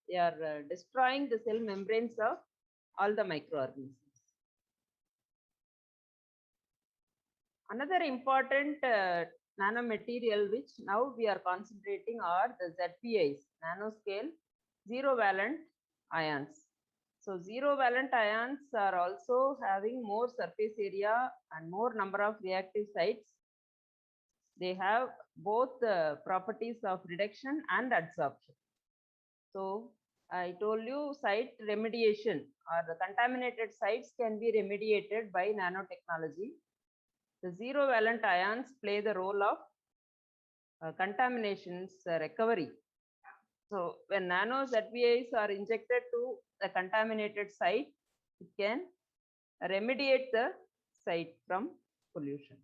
they are destroying the cell membranes of all the microorganisms. Another important nanomaterial which now we are concentrating are the ZPIs, nanoscale zero valent ions. So zero valent ions are also having more surface area and more number of reactive sites. They have both the properties of reduction and adsorption. So I told you site remediation or the contaminated sites can be remediated by nanotechnology. The zero valent ions play the role of contaminations recovery. So when nano ZVIs are injected to the contaminated site, it can remediate the site from pollution.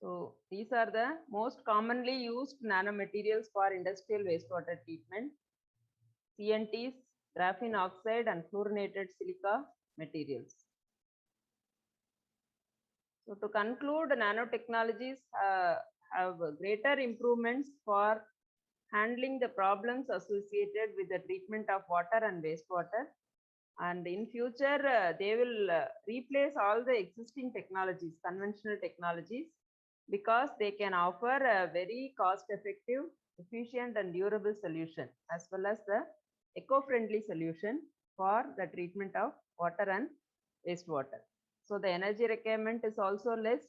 So these are the most commonly used nanomaterials for industrial wastewater treatment: CNTs, graphene oxide, and fluorinated silica materials. So to conclude, nanotechnologies have greater improvements for handling the problems associated with the treatment of water and wastewater. And in future, they will replace all the existing technologies, conventional technologies, because they can offer a very cost-effective, efficient, and durable solution, as well as the eco-friendly solution for the treatment of water and wastewater. So the energy requirement is also less,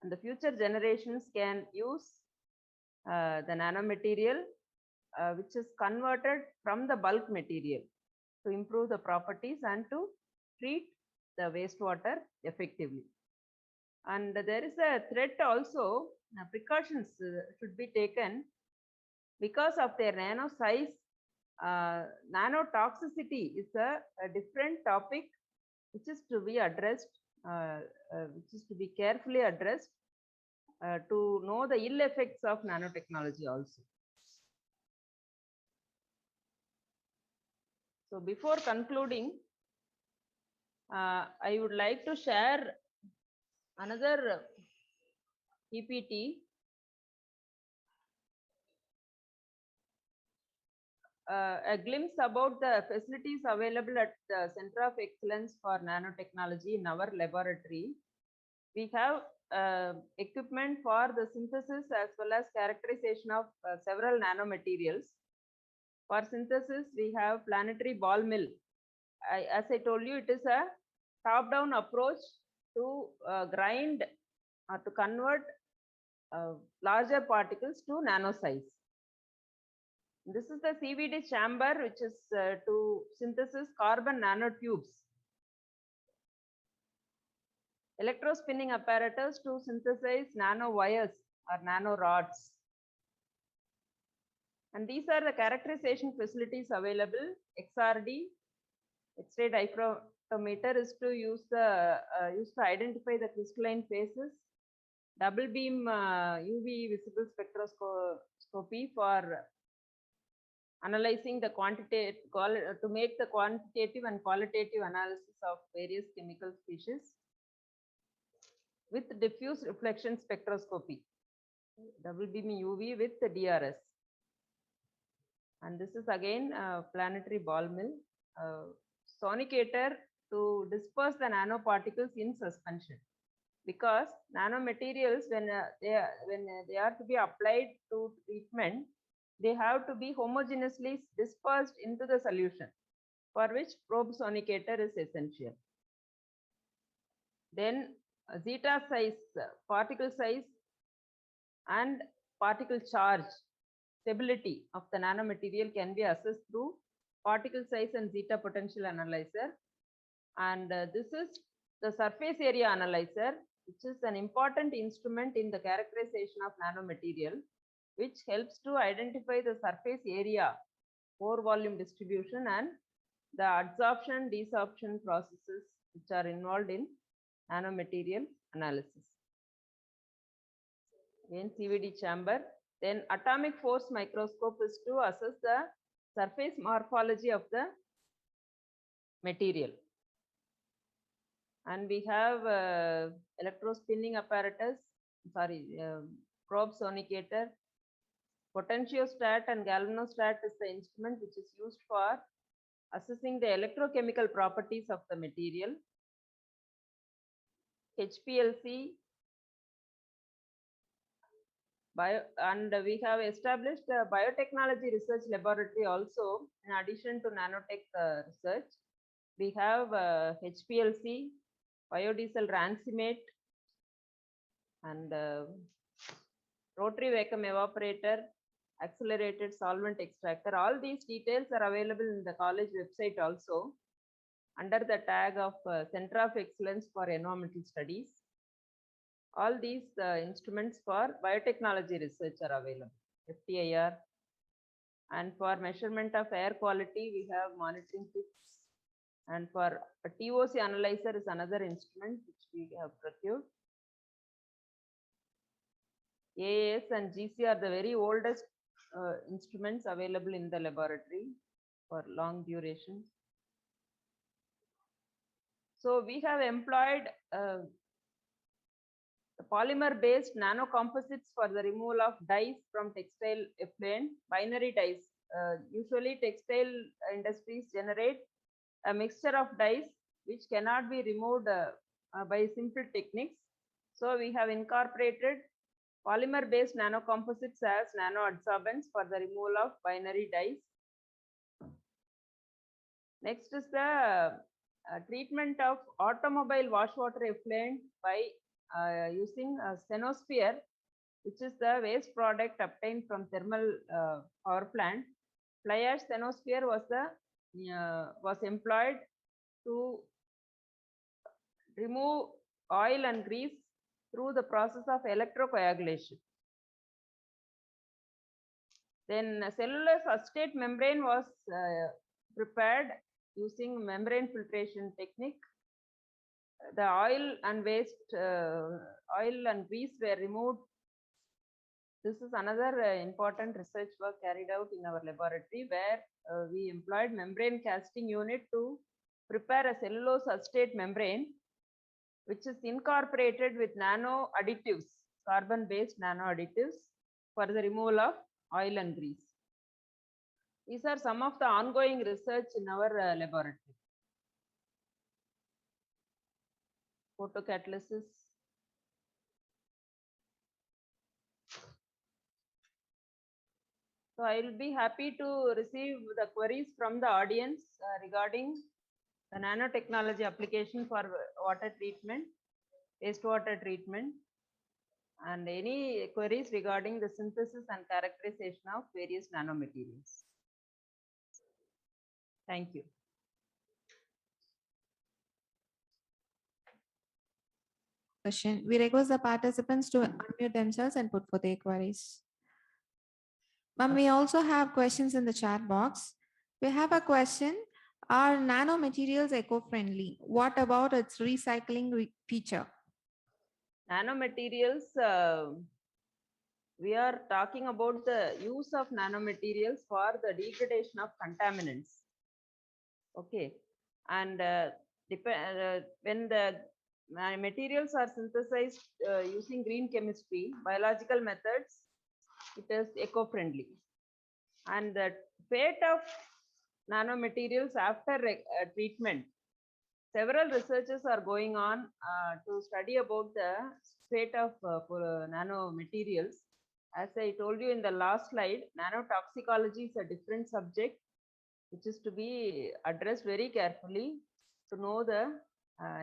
and the future generations can use the nanomaterial, which is converted from the bulk material to improve the properties and to treat the wastewater effectively. And there is a threat also, precautions should be taken because of their nano size. Nanotoxicity is a different topic which is to be addressed, which is to be carefully addressed to know the ill effects of nanotechnology also. So before concluding, I would like to share another PPT. A glimpse about the facilities available at the Center of Excellence for Nanotechnology in our laboratory. We have equipment for the synthesis as well as characterization of several nanomaterials. For synthesis, we have planetary ball mill. As I told you, it is a top-down approach to grind or to convert larger particles to nano size. This is the CVD chamber, which is to synthesis carbon nanotubes. Electrospinning apparatus to synthesize nanowires or nanorods. And these are the characterization facilities available. XRD, X-ray diffractometer, is to use the used to identify the crystalline phases. Double beam UV visible spectroscopy for analyzing the quantitative, to make the quantitative and qualitative analysis of various chemical species. With diffuse reflection spectroscopy, double beam UV with the DRS. And this is again planetary ball mill. Sonicator to disperse the nanoparticles in suspension, because nanomaterials, when they are to be applied to treatment, they have to be homogeneously dispersed into the solution, for which probe sonicator is essential. Then zeta size, particle size and particle charge stability of the nanomaterial can be assessed through particle size and zeta potential analyzer. And this is the surface area analyzer, which is an important instrument in the characterization of nanomaterial, which helps to identify the surface area, pore volume distribution, and the adsorption, desorption processes which are involved in nanomaterial analysis. Again, CVD chamber. Then atomic force microscope is to assess the surface morphology of the material. And we have electrospinning apparatus, probe sonicator. Potentiostat and galvanostat is the instrument which is used for assessing the electrochemical properties of the material. HPLC, and we have established a biotechnology research laboratory also, in addition to nanotech research. We have HPLC, biodiesel rancimate, and rotary vacuum evaporator, accelerated solvent extractor. All these details are available in the college website also, under the tag of Center of Excellence for Environmental Studies. All these instruments for biotechnology research are available. FTIR, and for measurement of air quality, we have monitoring kits. And for a TOC analyzer is another instrument which we have procured. AAS and GC are the very oldest instruments available in the laboratory for long duration. So we have employed polymer-based nanocomposites for the removal of dyes from textile effluent, binary dyes. Usually textile industries generate a mixture of dyes which cannot be removed by simple techniques. So we have incorporated polymer-based nanocomposites as nanoadsorbents for the removal of binary dyes. Next is the treatment of automobile wash water effluent by using a stenosphere, which is the waste product obtained from thermal power plant. Fly ash stenosphere was employed to remove oil and grease through the process of electrocoagulation. Then cellulose acetate membrane was prepared using membrane filtration technique. The oil and waste, oil and grease were removed. This is another important research work carried out in our laboratory where we employed membrane casting unit to prepare a cellulose acetate membrane, which is incorporated with nano additives, carbon-based nano additives for the removal of oil and grease. These are some of the ongoing research in our laboratory. Photocatalysis. So I will be happy to receive the queries from the audience regarding the nanotechnology application for water treatment, wastewater treatment, and any queries regarding the synthesis and characterization of various nanomaterials. Thank you. Question. We request the participants to unmute themselves and put forth their queries. Ma'am, we also have questions in the chat box. We have a question. Are nanomaterials eco-friendly? What about its recycling feature? Nanomaterials, we are talking about the use of nanomaterials for the degradation of contaminants. Okay, and when the materials are synthesized using green chemistry, biological methods, it is eco-friendly. And the fate of nanomaterials after treatment, several researches are going on to study about the fate of nanomaterials. As I told you in the last slide, nanotoxicology is a different subject which is to be addressed very carefully to know the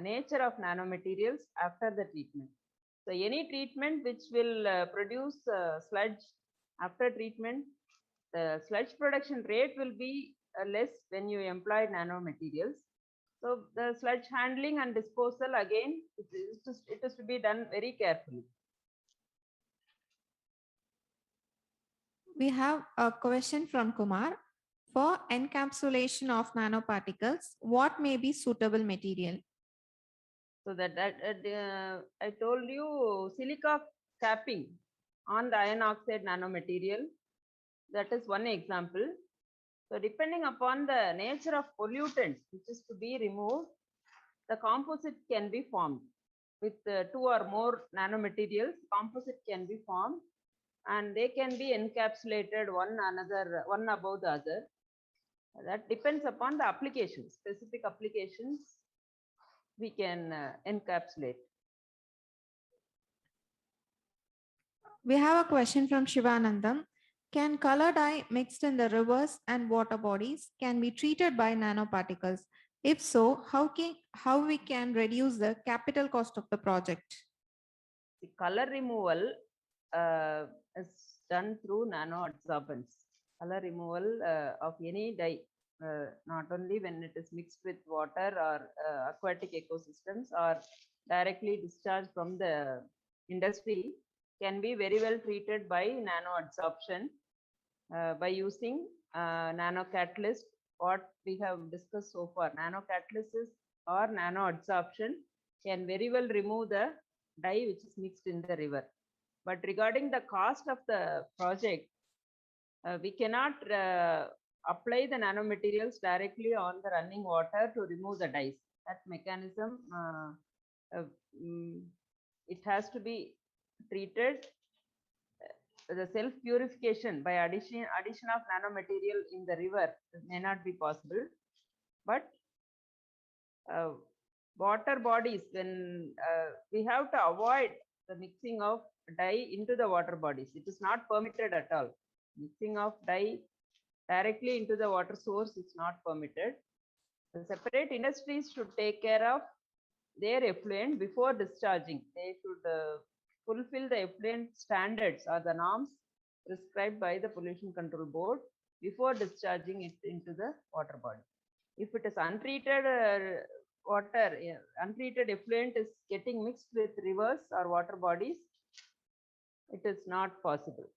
nature of nanomaterials after the treatment. So any treatment which will produce sludge after treatment, the sludge production rate will be less when you employ nanomaterials. So the sludge handling and disposal, again, it is to be done very carefully. We have a question from Kumar. For encapsulation of nanoparticles, what may be suitable material? So that I told you silica capping on the iron oxide nanomaterial. That is one example. So depending upon the nature of pollutant which is to be removed, the composite can be formed. With 2 or more nanomaterials, composite can be formed and they can be encapsulated one above the other. That depends upon the applications, specific applications we can encapsulate. We have a question from Shivanandam. Can color dye mixed in the rivers and water bodies can be treated by nanoparticles? If so, how we can reduce the capital cost of the project? The color removal is done through nanoadsorbents. Color removal of any dye, not only when it is mixed with water or aquatic ecosystems or directly discharged from the industry can be very well treated by nano adsorption by using nano catalyst. What we have discussed so far, nano catalysis or nano adsorption can very well remove the dye which is mixed in the river. But regarding the cost of the project, we cannot apply the nanomaterials directly on the running water to remove the dyes. That mechanism, it has to be treated the self purification by addition of nanomaterial in the river may not be possible. But water bodies, when we have to avoid the mixing of dye into the water bodies, it is not permitted at all. Mixing of dye directly into the water source is not permitted. The separate industries should take care of their effluent before discharging. They should fulfill the effluent standards or the norms prescribed by the Pollution Control Board before discharging it into the water body. If it is untreated water, untreated effluent is getting mixed with rivers or water bodies, it is not possible.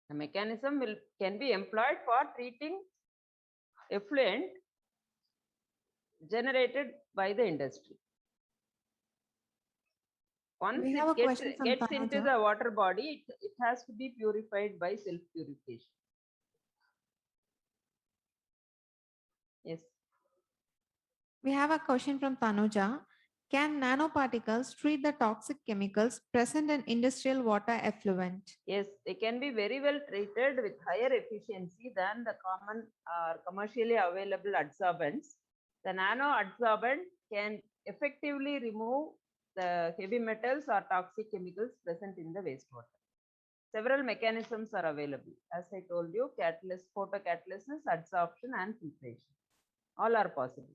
The mechanism can be employed for treating effluent generated by the industry. Once We have a it question from gets into Tanuja. the water body, it has to be purified by self-purification. Yes. We have a question from Tanuja. Can nanoparticles treat the toxic chemicals present in industrial water effluent? Yes, they can be very well treated with higher efficiency than the common or commercially available adsorbents. The nano adsorbent can effectively remove the heavy metals or toxic chemicals present in the wastewater. Several mechanisms are available. As I told you, catalyst, photocatalysis, adsorption, and filtration. All are possible.